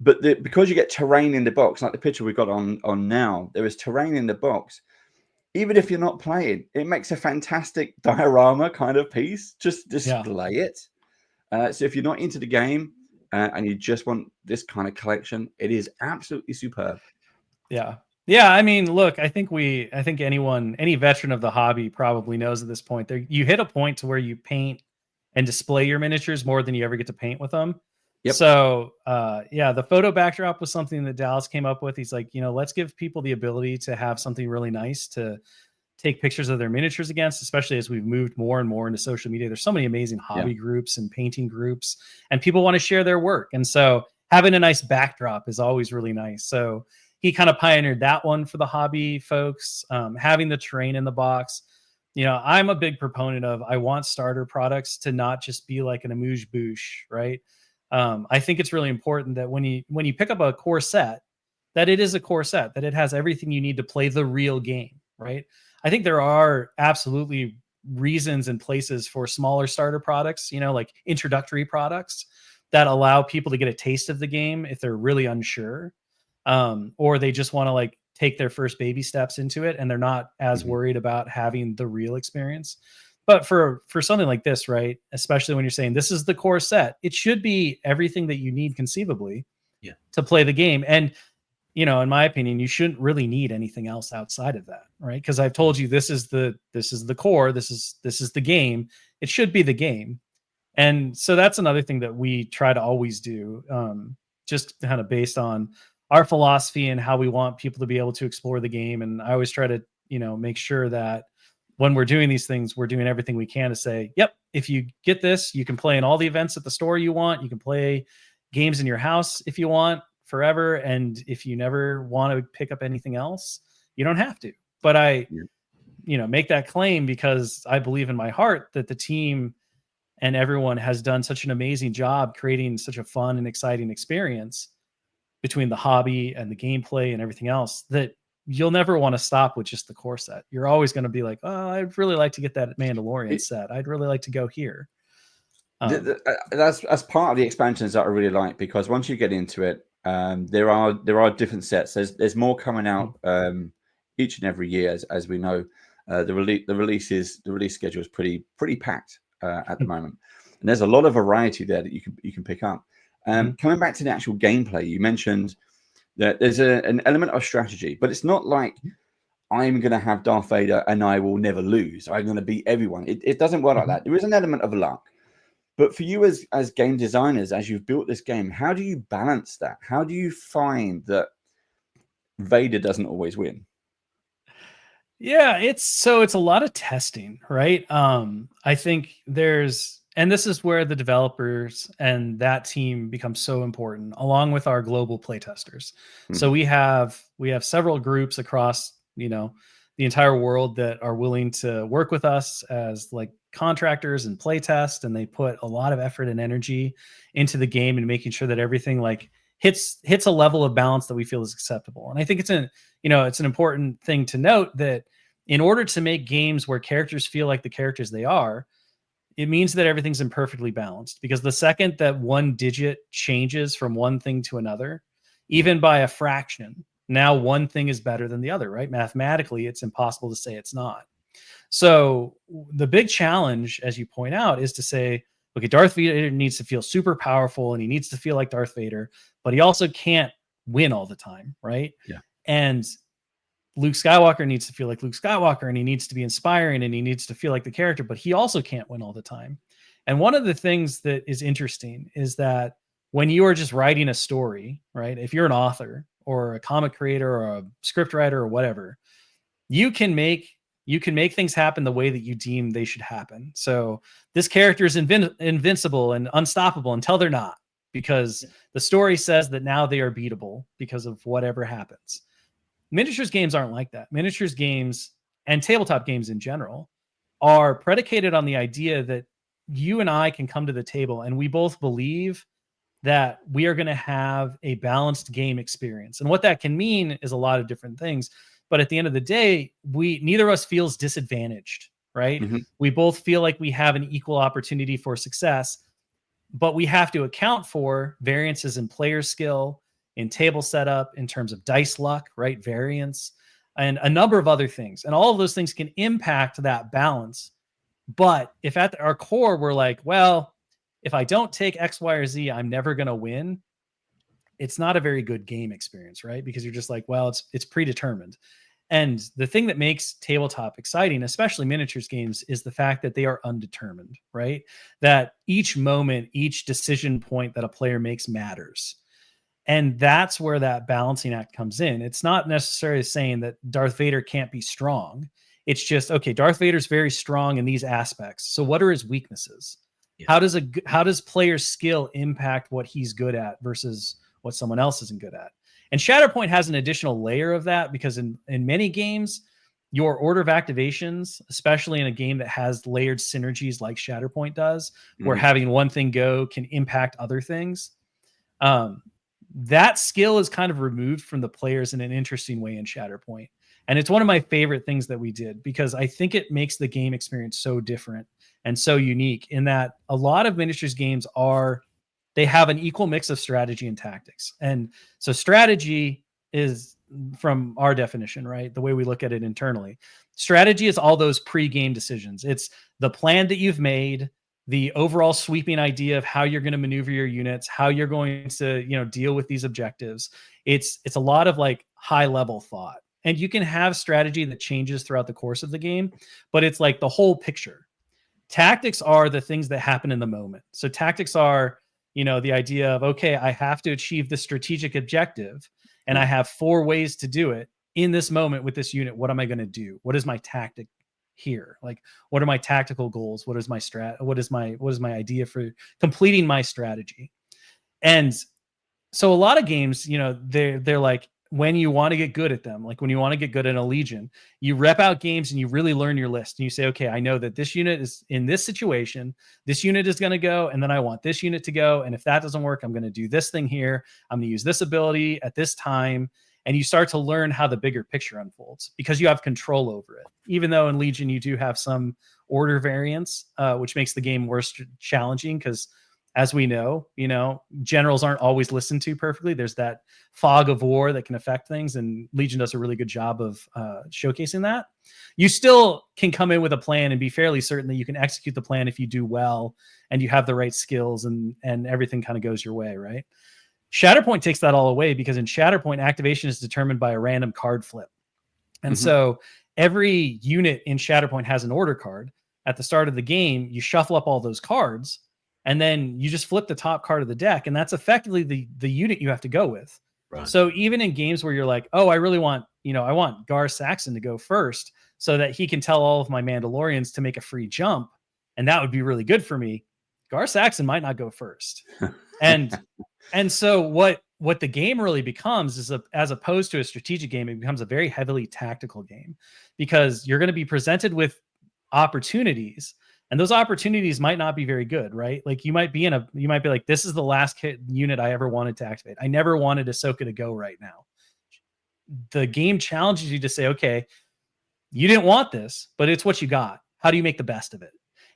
But because you get terrain in the box, like the picture we've got on now, there is terrain in the box. Even if you're not playing, it makes a fantastic diorama kind of piece. Just display it. So if you're not into the game and you just want this kind of collection, it is absolutely superb. Yeah. Yeah. I mean, look, I think any veteran of the hobby probably knows at this point, you hit a point to where you paint and display your miniatures more than you ever get to paint with them. Yep. So, the photo backdrop was something that Dallas came up with. He's like, let's give people the ability to have something really nice to take pictures of their miniatures against, especially as we've moved more and more into social media. There's so many amazing hobby groups and painting groups, and people want to share their work. And so having a nice backdrop is always really nice. So he kind of pioneered that one for the hobby folks, having the terrain in the box. I'm a big proponent of, I want starter products to not just be like an amuse-bouche, right? I think it's really important that when you pick up a core set, that it is a core set, that it has everything you need to play the real game, right? I think there are absolutely reasons and places for smaller starter products, like introductory products that allow people to get a taste of the game if they're really unsure, or they just want to like take their first baby steps into it and they're not as worried about having the real experience. But for something like this, right, especially when you're saying this is the core set, it should be everything that you need conceivably to play the game. And, in my opinion, you shouldn't really need anything else outside of that, right? Because I've told you this is the core, this is the game. It should be the game. And so that's another thing that we try to always do, just kind of based on our philosophy and how we want people to be able to explore the game. And I always try to, make sure that when we're doing these things, we're doing everything we can to say, yep, if you get this, you can play in all the events at the store you want. You can play games in your house if you want forever. And if you never want to pick up anything else, you don't have to. But I, make that claim because I believe in my heart that the team and everyone has done such an amazing job creating such a fun and exciting experience between the hobby and the gameplay and everything else, that you'll never want to stop with just the core set. You're always going to be like, oh, I'd really like to get that Mandalorian set. I'd really like to go here. That's part of the expansions that I really like, because once you get into it, there are different sets. There's more coming out each and every year, as we know. The release schedule is pretty packed at the moment, and there's a lot of variety there that you can pick up. Coming back to the actual gameplay, you mentioned that there's an element of strategy, but it's not like I'm going to have Darth Vader and I will never lose. I'm going to beat everyone. It doesn't work like that. There is an element of luck. But for you as game designers, as you've built this game, how do you balance that? How do you find that Vader doesn't always win? Yeah, it's a lot of testing, right? I think and this is where the developers and that team become so important, along with our global playtesters. So we have several groups across, the entire world that are willing to work with us as like contractors and playtest, and they put a lot of effort and energy into the game and making sure that everything like hits a level of balance that we feel is acceptable. And I think it's an important thing to note that in order to make games where characters feel like the characters they are, it means that everything's imperfectly balanced, because the second that one digit changes from one thing to another, even by a fraction, now one thing is better than the other, right? Mathematically, it's impossible to say it's not. So the big challenge, as you point out, is to say, okay, Darth Vader needs to feel super powerful and he needs to feel like Darth Vader, but he also can't win all the time, right? Yeah. And Luke Skywalker needs to feel like Luke Skywalker, and he needs to be inspiring, and he needs to feel like the character, but he also can't win all the time. And one of the things that is interesting is that when you are just writing a story, right? If you're an author or a comic creator or a script writer or whatever, you can make things happen the way that you deem they should happen. So this character is invincible and unstoppable until they're not, because the story says that now they are beatable because of whatever happens. Miniatures games aren't like that. Miniatures games and tabletop games in general are predicated on the idea that you and I can come to the table and we both believe that we are going to have a balanced game experience. And what that can mean is a lot of different things. But at the end of the day, neither of us feels disadvantaged, right? We both feel like we have an equal opportunity for success, but we have to account for variances in player skill, in table setup, in terms of dice luck, right? Variance, and a number of other things. And all of those things can impact that balance. But if at our core, we're like, well, if I don't take X, Y, or Z, I'm never going to win. It's not a very good game experience, right? Because you're just like, well, it's predetermined. And the thing that makes tabletop exciting, especially miniatures games, is the fact that they are undetermined, right? That each moment, each decision point that a player makes matters. And that's where that balancing act comes in. It's not necessarily saying that Darth Vader can't be strong. It's just, okay, Darth Vader's very strong in these aspects. So what are his weaknesses? Yeah. How does player skill impact what he's good at versus what someone else isn't good at? And Shatterpoint has an additional layer of that, because in many games, your order of activations, especially in a game that has layered synergies like Shatterpoint does, where having one thing go can impact other things, that skill is kind of removed from the players in an interesting way in Shatterpoint. And it's one of my favorite things that we did, because I think it makes the game experience so different and so unique, in that a lot of miniatures games they have an equal mix of strategy and tactics. And so strategy is, from our definition, right, the way we look at it internally, strategy is all those pre-game decisions. It's the plan that you've made, the overall sweeping idea of how you're going to maneuver your units, how you're going to, deal with these objectives. It's a lot of like high level thought. And you can have strategy that changes throughout the course of the game, but it's like the whole picture. Tactics are the things that happen in the moment. So tactics are, the idea of, okay, I have to achieve the strategic objective, and I have 4 ways to do it in this moment with this unit. What am I going to do? What is my tactic here? Like, what are my tactical goals? What is my what is my idea for completing my strategy? And so a lot of games, they're like, when you want to get good at them, like when you want to get good at a Legion, you rep out games and you really learn your list. And you say, okay, I know that this unit is in this situation. This unit is going to go, and then I want this unit to go. And if that doesn't work, I'm going to do this thing here. I'm going to use this ability at this time. And you start to learn how the bigger picture unfolds because you have control over it. Even though in Legion, you do have some order variance, which makes the game more challenging because, as we know, generals aren't always listened to perfectly. There's that fog of war that can affect things, and Legion does a really good job of showcasing that. You still can come in with a plan and be fairly certain that you can execute the plan if you do well and you have the right skills and everything kind of goes your way, right? Shatterpoint takes that all away because in Shatterpoint, activation is determined by a random card flip. And so every unit in Shatterpoint has an order card. At the start of the game, you shuffle up all those cards, and then you just flip the top card of the deck, and that's effectively the unit you have to go with. Right. So even in games where you're like, oh, I really want, I want Gar Saxon to go first so that he can tell all of my Mandalorians to make a free jump, and that would be really good for me. Gar Saxon might not go first. And so what the game really becomes is, as opposed to a strategic game, it becomes a very heavily tactical game because you're going to be presented with opportunities, and those opportunities might not be very good, right? Like you might be like, this is the last unit I ever wanted to activate. I never wanted Ahsoka to go right now. The game challenges you to say, okay, you didn't want this, but it's what you got. How do you make the best of it?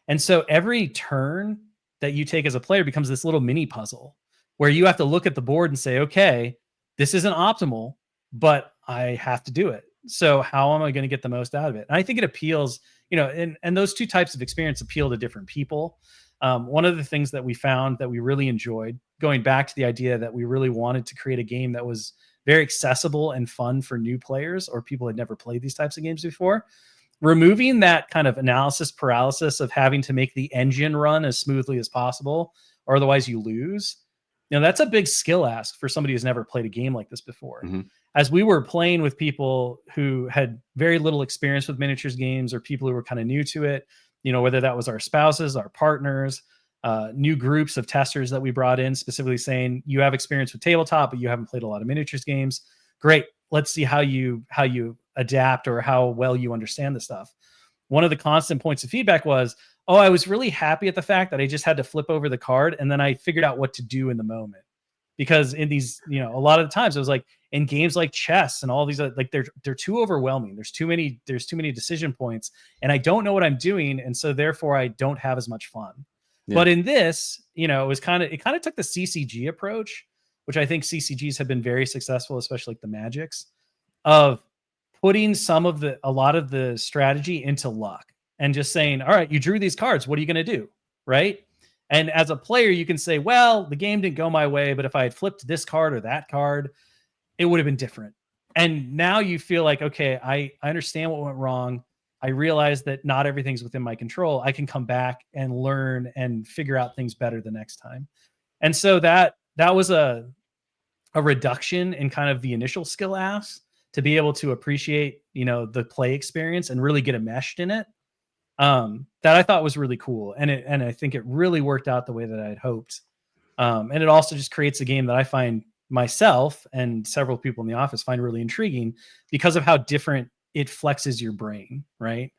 And so every turn that you take as a player becomes this little mini puzzle where you have to look at the board and say, okay, this isn't optimal, but I have to do it. So how am I going to get the most out of it? And I think it appeals, and those two types of experience appeal to different people. One of the things that we found that we really enjoyed, going back to the idea that we really wanted to create a game that was very accessible and fun for new players or people who had never played these types of games before, removing that kind of analysis paralysis of having to make the engine run as smoothly as possible, or otherwise you lose. That's a big skill ask for somebody who's never played a game like this before. As we were playing with people who had very little experience with miniatures games or people who were kind of new to it, whether that was our spouses, our partners, new groups of testers that we brought in, specifically saying, you have experience with tabletop, but you haven't played a lot of miniatures games. Great. Let's see how you adapt or how well you understand the stuff. One of the constant points of feedback was, oh, I was really happy at the fact that I just had to flip over the card and then I figured out what to do in the moment. Because in these, a lot of the times it was like in games like chess and all these, like they're too overwhelming. There's too many decision points and I don't know what I'm doing. And so therefore I don't have as much fun. Yeah. But in this, it kind of took the CCG approach, which I think CCGs have been very successful, especially like the Magics, of putting a lot of the strategy into luck and just saying, all right, you drew these cards. What are you going to do? Right. And as a player, you can say, well, the game didn't go my way, but if I had flipped this card or that card, it would have been different. And now you feel like, okay, I understand what went wrong. I realize that not everything's within my control. I can come back and learn and figure out things better the next time. And so that was a reduction in kind of the initial skill ask to be able to appreciate, the play experience and really get enmeshed in it. That I thought was really cool. And I think it really worked out the way that I'd hoped. And it also just creates a game that I find myself and several people in the office find really intriguing because of how different it flexes your brain. Right.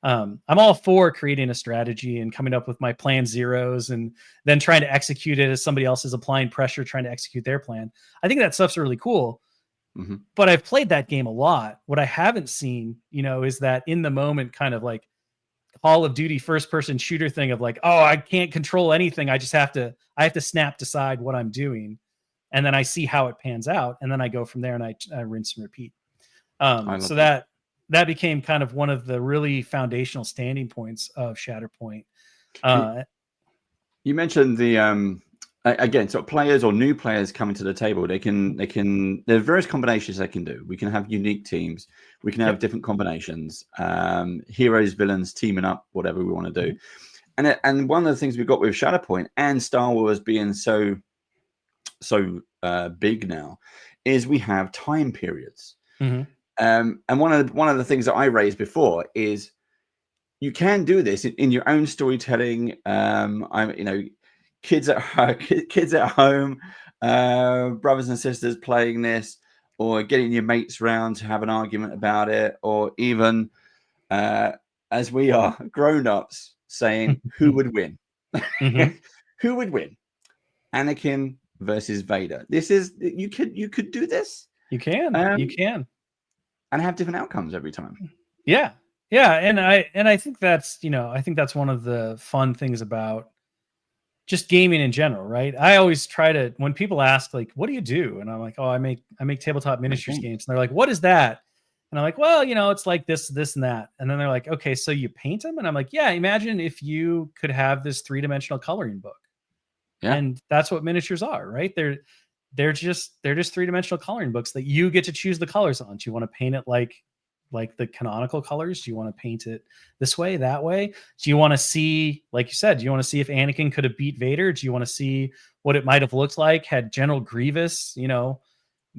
I'm all for creating a strategy and coming up with my plan zeros and then trying to execute it as somebody else is applying pressure, trying to execute their plan. I think that stuff's really cool. But I've played that game a lot. What I haven't seen, is that in the moment kind of like Call of Duty first person shooter thing of like, oh, I can't control anything. I have to snap decide what I'm doing. And then I see how it pans out. And then I go from there and I rinse and repeat. So that became kind of one of the really foundational standing points of Shatterpoint. You mentioned the, again, so players or new players coming to the table, there are various combinations they can do. We can have unique teams. We can have different combinations, heroes, villains, teaming up, whatever we want to do. And one of the things we've got with Shatterpoint and Star Wars being so big now is we have time periods. And one of the things that I raised before is you can do this in your own storytelling. Kids at home, brothers and sisters playing this, or getting your mates round to have an argument about it, or even as we are grown-ups saying who would win. Who would win? Anakin versus Vader. This is you could do this. You can and have different outcomes every time. Yeah. And I think that's, I think that's one of the fun things about just gaming in general, right? I always try to, when people ask like, what do you do? And I'm like, oh, I make tabletop miniatures games. And they're like, what is that? And I'm like, well, it's like this, and that. And then they're like, okay, so you paint them? And I'm like, yeah, imagine if you could have this 3-dimensional coloring book. Yeah. And that's what miniatures are, right? They're just 3-dimensional coloring books that you get to choose the colors on. Do you want to paint it like the canonical colors? Do you want to paint it this way, that way? Do you want to see, like you said, do you want to see if Anakin could have beat Vader? Do you want to see what it might have looked like had General Grievous,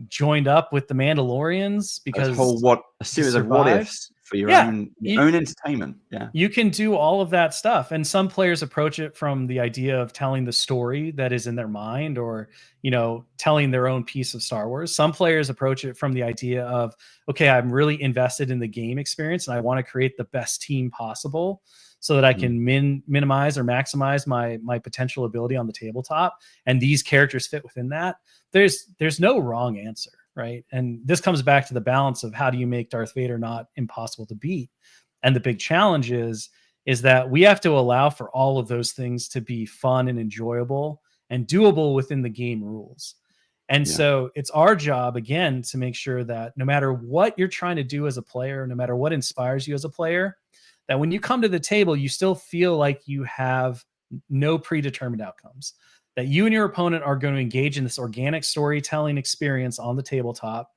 joined up with the Mandalorians? Because a series of what ifs for your own entertainment. Yeah, you can do all of that stuff. And some players approach it from the idea of telling the story that is in their mind, or telling their own piece of Star Wars. Some players approach it from the idea of, okay, I'm really invested in the game experience and I want to create the best team possible so that I can minimize or maximize my potential ability on the tabletop, and these characters fit within that. There's no wrong answer, right? And this comes back to the balance of how do you make Darth Vader not impossible to beat? And the big challenge is that we have to allow for all of those things to be fun and enjoyable and doable within the game rules. And so it's our job, again, to make sure that no matter what you're trying to do as a player, no matter what inspires you as a player, that when you come to the table, you still feel like you have no predetermined outcomes, that you and your opponent are going to engage in this organic storytelling experience on the tabletop,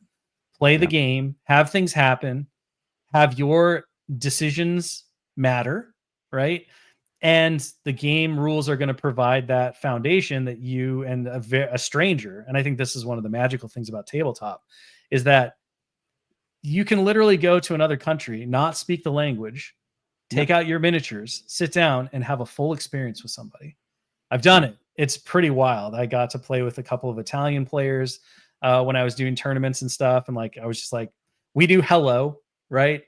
play the game, have things happen, have your decisions matter, right? And the game rules are going to provide that foundation that you and a stranger, and I think this is one of the magical things about tabletop, is that you can literally go to another country, not speak the language, take out your miniatures, sit down, and have a full experience with somebody. I've done it. It's pretty wild. I got to play with a couple of Italian players when I was doing tournaments and stuff. And I was just like, we do hello, right?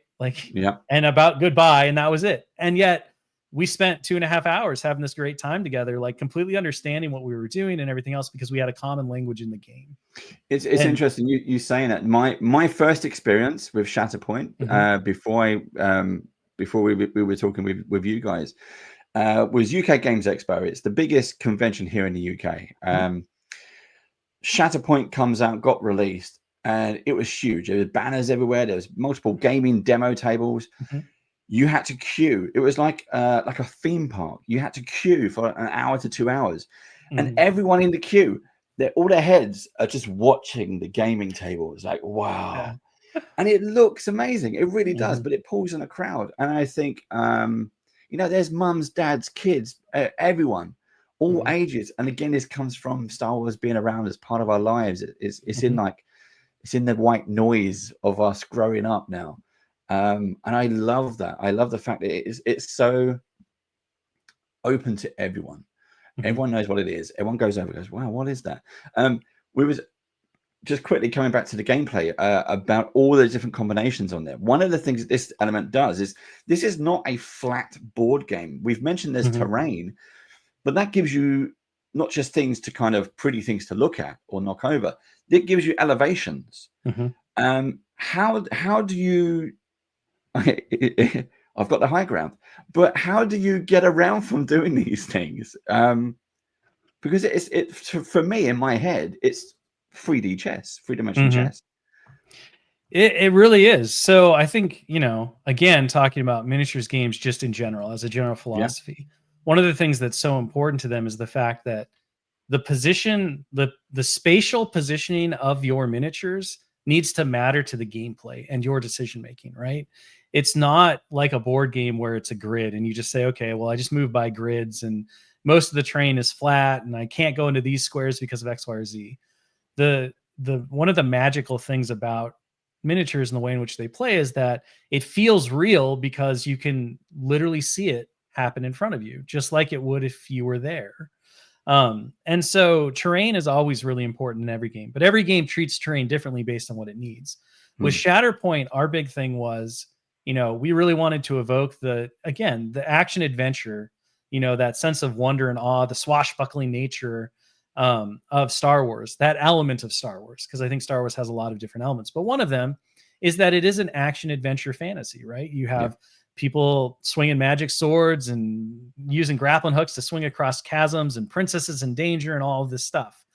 And about goodbye. And that was it. And yet we spent 2.5 hours having this great time together, completely understanding what we were doing and everything else, because we had a common language in the game. It's interesting you saying that. My first experience with SHATTERPOINT, before we were talking with you guys, was UK Games Expo. It's the biggest convention here in the UK. SHATTERPOINT comes out, got released, and it was huge. There was banners everywhere. There was multiple gaming demo tables. You had to queue. It was like a theme park. You had to queue for an hour to 2 hours, and everyone in the queue, all their heads are just watching the gaming table. It's like, wow. And it looks amazing. It really does, but it pulls in a crowd. And I think, there's mums, dads, kids, everyone, all ages. And again, this comes from Star Wars being around as part of our lives. It's in the white noise of us growing up now. And I love that. I love the fact that it's so open to everyone. Everyone knows what it is. Everyone goes over and goes, wow, what is that? We was just quickly coming back to the gameplay about all the different combinations on there. One of the things that this element does is this is not a flat board game. We've mentioned there's terrain, but that gives you not just things to kind of pretty things to look at or knock over. It gives you elevations. How do you? I've got the high ground, but how do you get around from doing these things? Because for me in my head, it's 3D chess, 3-dimensional chess. It really is. So I think, again, talking about miniatures games just in general, as a general philosophy, one of the things that's so important to them is the fact that the position, the spatial positioning of your miniatures needs to matter to the gameplay and your decision making, right? It's not like a board game where it's a grid and you just say, okay, well, I just move by grids and most of the terrain is flat and I can't go into these squares because of X, Y, or Z. The one of the magical things about miniatures and the way in which they play is that it feels real because you can literally see it happen in front of you, just like it would if you were there. And so terrain is always really important in every game, but every game treats terrain differently based on what it needs. With Shatterpoint, our big thing was, we really wanted to evoke the action adventure, that sense of wonder and awe, the swashbuckling nature of Star Wars, that element of Star Wars, because I think Star Wars has a lot of different elements. But one of them is that it is an action adventure fantasy, right? You have people swinging magic swords and using grappling hooks to swing across chasms, and princesses in danger, and all of this stuff.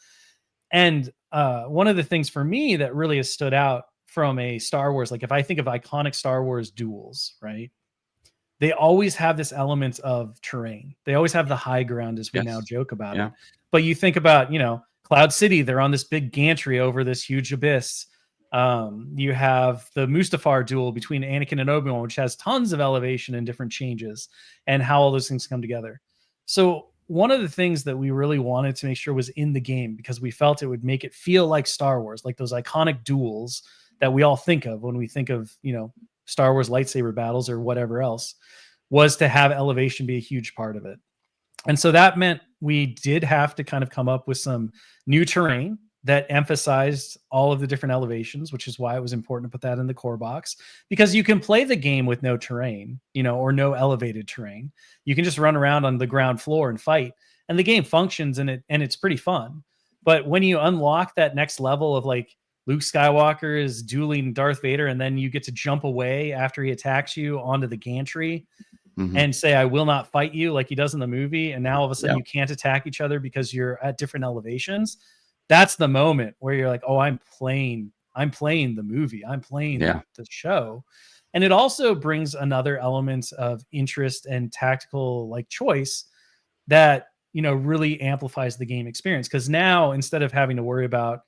And one of the things for me that really has stood out from a Star Wars, like if I think of iconic Star Wars duels, right? They always have this element of terrain. They always have the high ground, as we now joke about it. But you think about, Cloud City, they're on this big gantry over this huge abyss. You have the Mustafar duel between Anakin and Obi-Wan, which has tons of elevation and different changes, and how all those things come together. So one of the things that we really wanted to make sure was in the game, because we felt it would make it feel like Star Wars, like those iconic duels that we all think of when we think of, Star Wars lightsaber battles or whatever else, was to have elevation be a huge part of it. And so that meant we did have to kind of come up with some new terrain that emphasized all of the different elevations, which is why it was important to put that in the core box, because you can play the game with no terrain, or no elevated terrain. You can just run around on the ground floor and fight, and the game functions and it's pretty fun. But when you unlock that next level of like Luke Skywalker is dueling Darth Vader, and then you get to jump away after he attacks you onto the gantry and say, I will not fight you, like he does in the movie. And now all of a sudden you can't attack each other because you're at different elevations. That's the moment where you're like, oh, I'm playing the movie. I'm playing the show. And it also brings another element of interest and tactical like choice that, really amplifies the game experience. Because now, instead of having to worry about,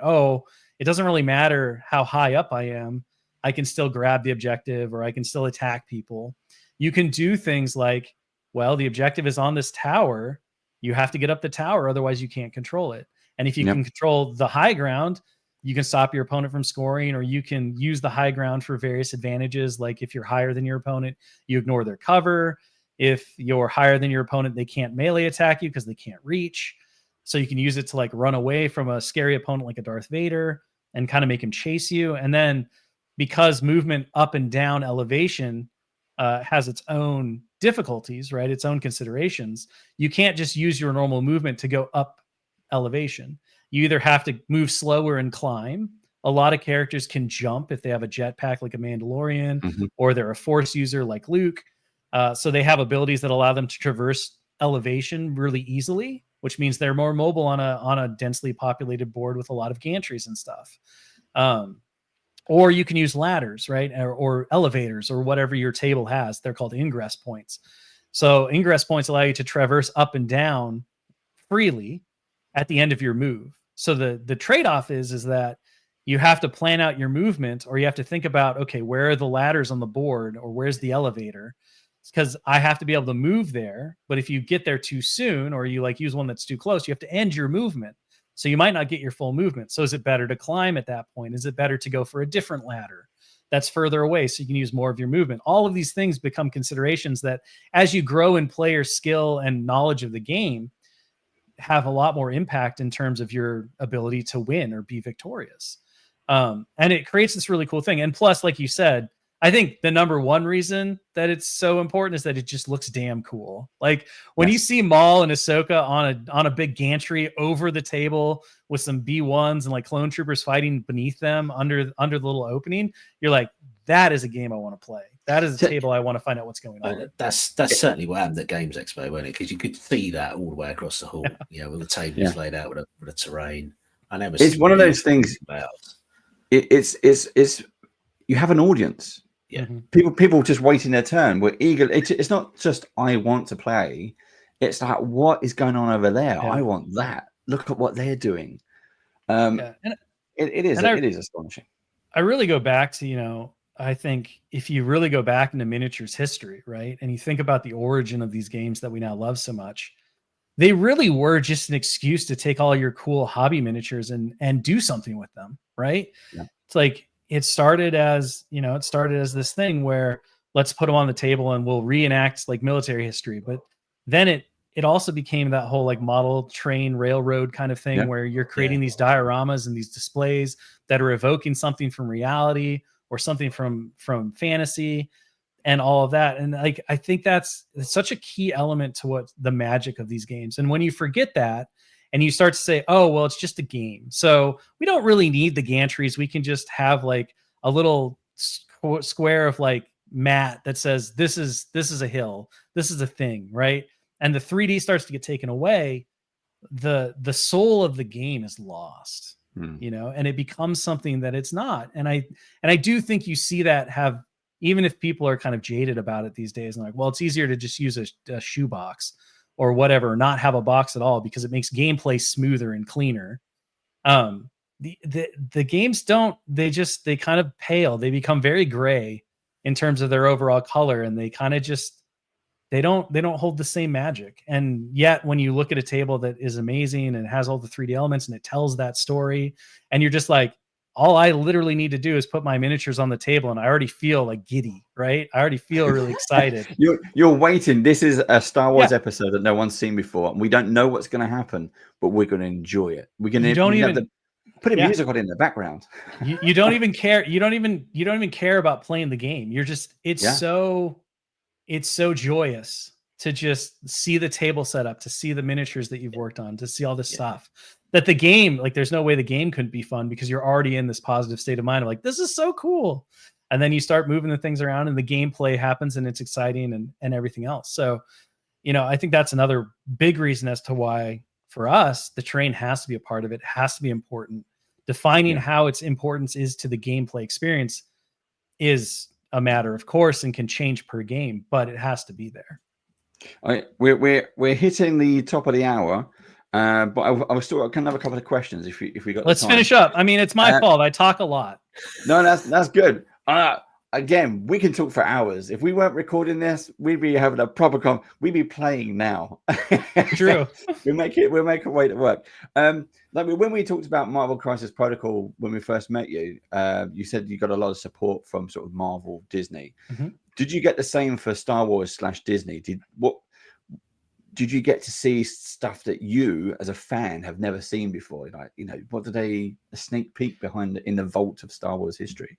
oh, it doesn't really matter how high up I am, I can still grab the objective or I can still attack people. You can do things like, well, the objective is on this tower. You have to get up the tower, otherwise you can't control it. And if you can control the high ground, you can stop your opponent from scoring, or you can use the high ground for various advantages. Like if you're higher than your opponent, you ignore their cover. If you're higher than your opponent, they can't melee attack you because they can't reach. So you can use it to like run away from a scary opponent like a Darth Vader and kind of make him chase you. And then because movement up and down elevation has its own difficulties, right? Its own considerations. You can't just use your normal movement to go up elevation. You either have to move slower and climb. A lot of characters can jump if they have a jetpack like a Mandalorian, or they're a Force user like Luke. So they have abilities that allow them to traverse elevation really easily, which means they're more mobile on a densely populated board with a lot of gantries and stuff. Or you can use ladders, right? Or elevators, or whatever your table has. They're called ingress points. So ingress points allow you to traverse up and down freely at the end of your move. So the trade-off is that you have to plan out your movement, or you have to think about, okay, where are the ladders on the board, or where's the elevator? Because I have to be able to move there. But if you get there too soon, or you like use one that's too close, you have to end your movement. So you might not get your full movement. So is it better to climb at that point? Is it better to go for a different ladder that's further away so you can use more of your movement? All of these things become considerations that, as you grow in player skill and knowledge of the game, have a lot more impact in terms of your ability to win or be victorious. And it creates this really cool thing. And plus, like you said, I think the number one reason that it's so important is that it just looks damn cool. Like when you see Maul and Ahsoka on a big gantry over the table with some B1s and like clone troopers fighting beneath them under the little opening, you're like, that is a game I want to play. That is a table I want to find out what's going on. That's certainly what happened at Games Expo, wasn't it? Because you could see that all the way across the hall. With the tables laid out with a terrain. It's one of those things. It's you have an audience. Yeah, people just waiting their turn. We're eager. It's not just I want to play. It's like, what is going on over there? I want that. Look at what they're doing. It is astonishing. I really go back to, I think if you really go back into miniatures history, right, and you think about the origin of these games that we now love so much, they really were just an excuse to take all your cool hobby miniatures and do something with them, right? Yeah. It's like, it started as this thing where let's put them on the table and we'll reenact like military history. But then it it also became that whole like model train railroad kind of thing, where you're creating these dioramas and these displays that are evoking something from reality or something from fantasy and all of that. And like, I think it's such a key element to what the magic of these games. And when you forget that and you start to say, oh, well, it's just a game, so we don't really need the gantries. We can just have like a little square of like mat that says this is a hill, this is a thing, right? And the 3D starts to get taken away, the soul of the game is lost, you know, and it becomes something that it's not. And I do think you see that have, even if people are kind of jaded about it these days and like, well, it's easier to just use a shoebox or whatever, not have a box at all because it makes gameplay smoother and cleaner. The games don't, they kind of pale, they become very gray in terms of their overall color, and they kind of just, they don't hold the same magic. And yet when you look at a table that is amazing and has all the 3D elements and it tells that story, and you're just like, all I literally need to do is put my miniatures on the table and I already feel like giddy, right? I already feel really excited. You're waiting. This is a Star Wars episode that no one's seen before, and we don't know what's going to happen, but we're going to enjoy it. We're going to put a music on in the background. You don't even care. You don't even care about playing the game. You're just, it's so joyous to just see the table set up, to see the miniatures that you've worked on, to see all this stuff that the game, like, there's no way the game couldn't be fun because you're already in this positive state of mind of like, this is so cool. And then you start moving the things around and the gameplay happens and it's exciting and everything else. So, you know, I think that's another big reason as to why for us, the terrain has to be a part of it, has to be important. Defining how its importance is to the gameplay experience is a matter of course and can change per game, but it has to be there. All right, we're hitting the top of the hour, but I was still can have a couple of questions if we got. Let's finish up. I mean, it's my fault. I talk a lot. No, that's good. Again, we can talk for hours. If we weren't recording this, we'd be having a proper we'd be playing now. True. we'll make a way to work. Like when we talked about Marvel Crisis Protocol when we first met you, you said you got a lot of support from sort of Marvel, Disney. Mm-hmm. Did you get the same for Star Wars / Disney? Did you get to see stuff that you as a fan have never seen before? Like, you know, a sneak peek behind in the vault of Star Wars history?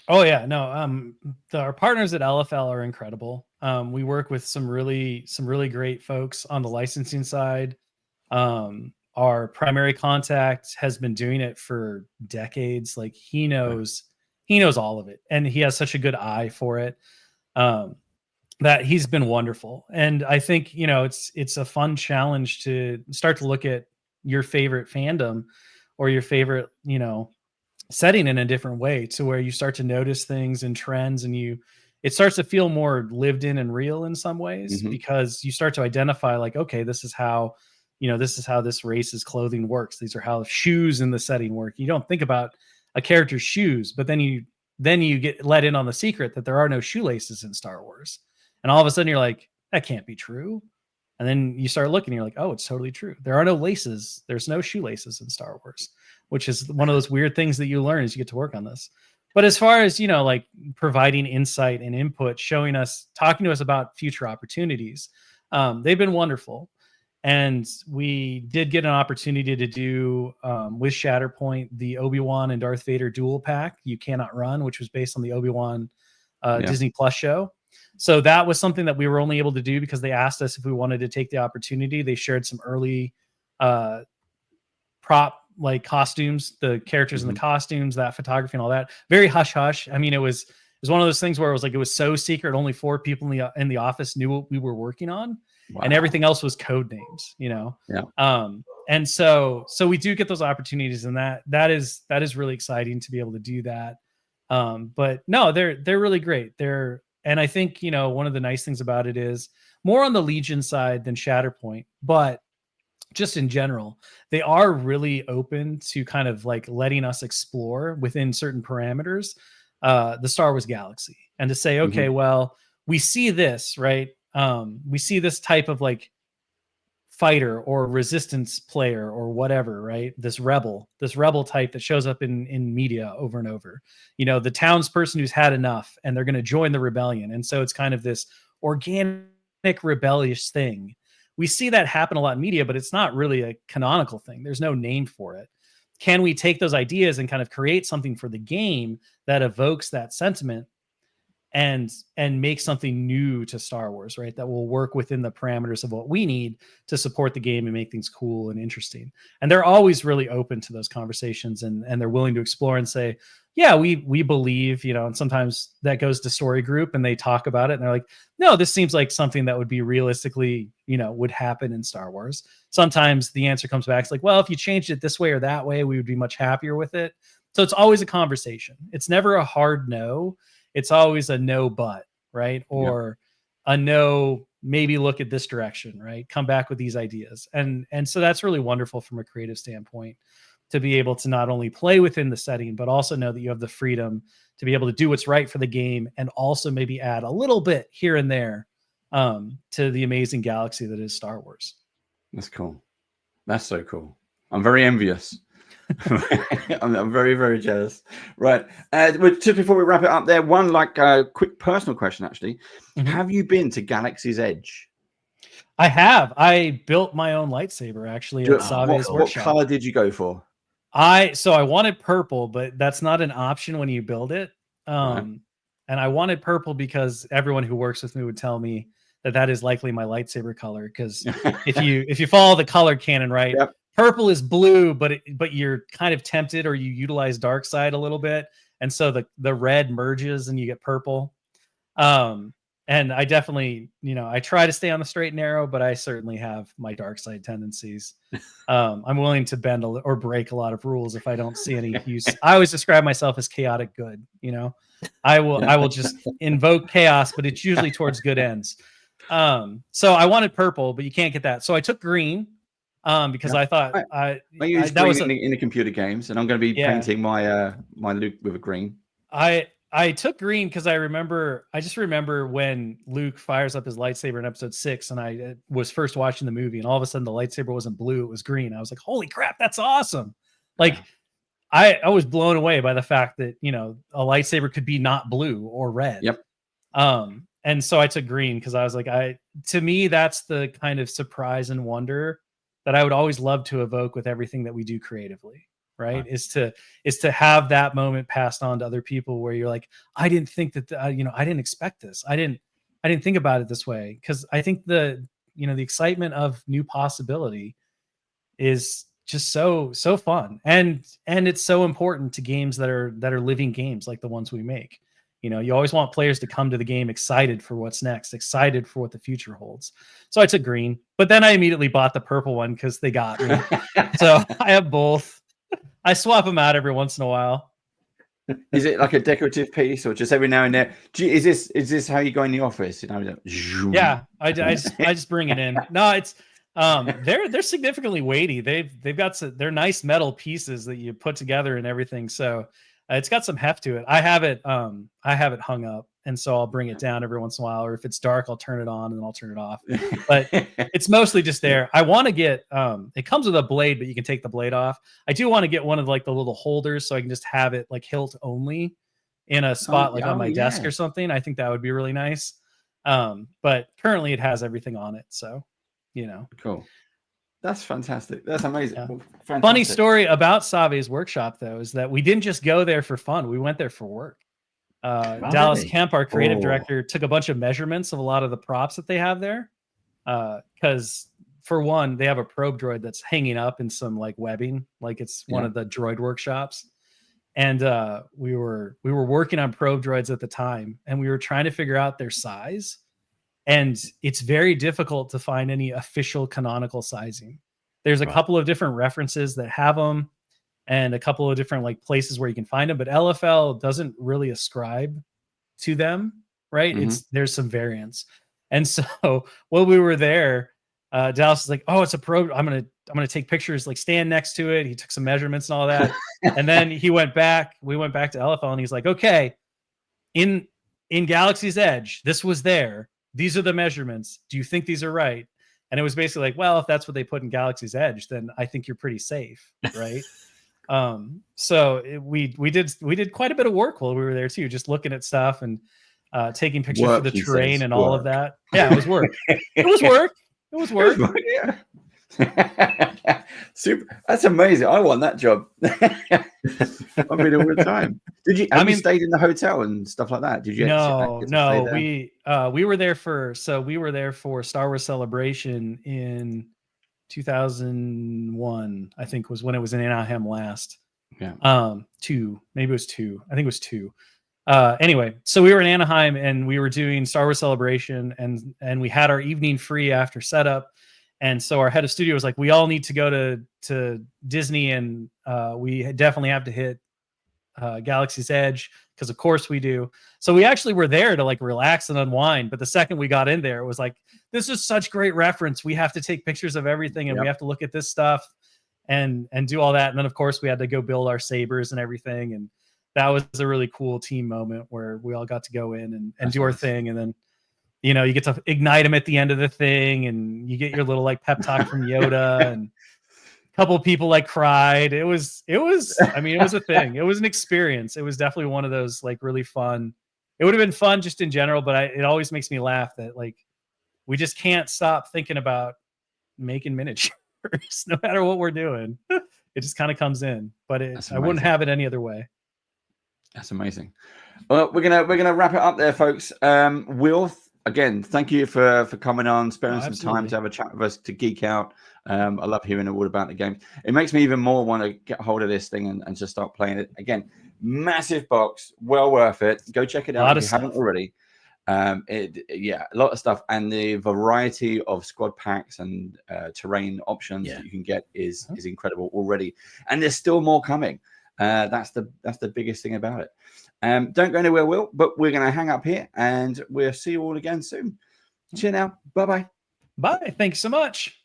Oh yeah, no. Our partners at LFL are incredible. We work with some really great folks on the licensing side. Our primary contact has been doing it for decades. Like he knows all of it, and he has such a good eye for it. That he's been wonderful. And I think, you know, it's a fun challenge to start to look at your favorite fandom or your favorite, you know, setting in a different way, to where you start to notice things and trends, and it starts to feel more lived in and real in some ways, because you start to identify like, okay, this is how this race's clothing works. These are how shoes in the setting work. You don't think about a character's shoes, but then you get let in on the secret that there are no shoelaces in Star Wars. And all of a sudden you're like, that can't be true. And then you start looking and you're like, oh, it's totally true. There are no laces. There's no shoelaces in Star Wars, which is one of those weird things that you learn as you get to work on this. But as far as, you know, like providing insight and input, talking to us about future opportunities, they've been wonderful. And we did get an opportunity to do with Shatterpoint, the Obi-Wan and Darth Vader dual pack, You Cannot Run, which was based on the Obi-Wan Disney Plus show. So that was something that we were only able to do because they asked us if we wanted to take the opportunity. They shared some early prop like costumes, the characters in the costumes, that photography and all that. Very hush hush. I mean, it was one of those things where it was so secret. Only 4 people in the office knew what we were working on. Wow. And everything else was code names, you know? Yeah. And so we do get those opportunities, and that is really exciting to be able to do that. But no, they're really great. And I think, you know, one of the nice things about it is more on the Legion side than Shatterpoint, but just in general, they are really open to kind of like letting us explore within certain parameters, the Star Wars galaxy, and to say, okay, well, we see this, right? We see this type of like fighter or resistance player or whatever, right? This rebel type that shows up in media over and over, you know, the townsperson who's had enough and they're going to join the rebellion. And so it's kind of this organic rebellious thing we see that happen a lot in media, but it's not really a canonical thing. There's no name for it. Can we take those ideas and kind of create something for the game that evokes that sentiment and make something new to Star Wars, right? That will work within the parameters of what we need to support the game and make things cool and interesting. And they're always really open to those conversations, and they're willing to explore and say, yeah, we believe, and sometimes that goes to story group and they talk about it and they're like, no, this seems like something that would be realistically, would happen in Star Wars. Sometimes the answer comes back. It's like, well, if you changed it this way or that way, we would be much happier with it. So it's always a conversation. It's never a hard no. It's always a no, but, right? Or a no, maybe look at this direction, right? Come back with these ideas. And so that's really wonderful from a creative standpoint, to be able to not only play within the setting, but also know that you have the freedom to be able to do what's right for the game, and also maybe add a little bit here and there to the amazing galaxy that is Star Wars. That's cool. That's so cool. I'm very envious. I'm very, very jealous. Right. Just before we wrap it up there, one quick personal question, actually. Mm-hmm. Have you been to Galaxy's Edge? I have. I built my own lightsaber, actually, at Save's workshop. What color did you go for? I wanted purple, but that's not an option when you build it. Right. And I wanted purple because everyone who works with me would tell me that is likely my lightsaber color. Because if you follow the color canon, right, yep. Purple is blue, but you're kind of tempted, or you utilize dark side a little bit, and so the red merges and you get purple. And I definitely, I try to stay on the straight and narrow, but I certainly have my dark side tendencies. I'm willing to bend or break a lot of rules if I don't see any use. I always describe myself as chaotic good. I will just invoke chaos, but it's usually towards good ends. So I wanted purple, but you can't get that. So I took green because I thought I use green in the computer games, and I'm going to be painting my Luke with a green. I took green because I just remember when Luke fires up his lightsaber in episode 6, and I was first watching the movie, and all of a sudden the lightsaber wasn't blue, it was green. I was like, holy crap, that's awesome. I was blown away by the fact that, a lightsaber could be not blue or red. Yep. And so I took green because I was like, to me, that's the kind of surprise and wonder that I would always love to evoke with everything that we do creatively. Right. Is to have that moment passed on to other people where you're like, I didn't think that, I didn't expect this. I didn't think about it this way. Cause I think the excitement of new possibility is just so fun. And it's so important to games that are living games like the ones we make. You always want players to come to the game excited for what's next, excited for what the future holds. So I took green, but then I immediately bought the purple one because they got me. So I have both. I swap them out every once in a while. Is it like a decorative piece, or just every now and then? Is this how you go in the office? Yeah, I just bring it in. No, it's they're significantly weighty. They've got they're nice metal pieces that you put together and everything. So it's got some heft to it. I have it hung up, and so I'll bring it down every once in a while, or if it's dark, I'll turn it on and then I'll turn it off. But it's mostly just there. I want to get it comes with a blade, but you can take the blade off. I do want to get one of the little holders so I can just have it hilt only in a spot on my desk or something. I think that would be really nice. But currently it has everything on it, so cool. That's fantastic. That's amazing. Yeah. Fantastic. Funny story about Save's workshop, though, is that we didn't just go there for fun. We went there for work. Dallas Kemp, our creative director, took a bunch of measurements of a lot of the props that they have there. Because for one, they have a probe droid that's hanging up in some webbing, it's one of the droid workshops. And we were working on probe droids at the time, and we were trying to figure out their size. And it's very difficult to find any official canonical sizing. There's a couple of different references that have them, and a couple of different places where you can find them, but LFL doesn't really ascribe to them, right? Mm-hmm. There's some variants. And so while we were there, Dallas is like, oh, it's a probe. I'm gonna take pictures, stand next to it. He took some measurements and all that. And then we went back to LFL, and he's like, okay, in Galaxy's Edge, this was there. These are the measurements. Do you think these are right? And it was basically well, if that's what they put in Galaxy's Edge, then I think you're pretty safe, right? So we did quite a bit of work while we were there too, just looking at stuff and taking pictures of the terrain and all of that. Yeah, it was work. It It was work. Yeah. Super. That's amazing. I want that job. I mean, all the time. Did you? Have you stayed in the hotel and stuff like that? Did you? No. We were there for Star Wars Celebration in 2001. I think was when it was in Anaheim last. Yeah. Maybe it was 2. I think it was 2. Anyway, so we were in Anaheim and we were doing Star Wars Celebration, and we had our evening free after setup. And so our head of studio was like, we all need to go to Disney, and we definitely have to hit Galaxy's Edge, because of course we do. So we actually were there to like relax and unwind. But the second we got in there, it was like, this is such great reference. We have to take pictures of everything, and we have to look at this stuff and do all that. And then of course we had to go build our sabers and everything. And that was a really cool team moment where we all got to go in and do our thing. And then, you know, you get to ignite them at the end of the thing, and you get your little like pep talk from Yoda, and a couple of people like cried. It was, I mean, it was a thing. It was an experience. It was definitely one of those like really fun. It would have been fun just in general, but it always makes me laugh that like, we just can't stop thinking about making miniatures no matter what we're doing. It just kind of comes in, but I wouldn't have it any other way. That's amazing. Well, we're gonna wrap it up there, folks. Will, again, thank you for coming on, sparing some time to have a chat with us, to geek out. I love hearing all about the game. It makes me even more want to get hold of this thing and just start playing it again. Massive box, well worth it. Go check it out if you haven't already. A lot of stuff, and the variety of squad packs and terrain options that you can get is incredible already, and there's still more coming. That's the biggest thing about it. Don't go anywhere, Will, but we're going to hang up here, and we'll see you all again soon. Cheers now. Bye-bye. Bye. Thanks so much.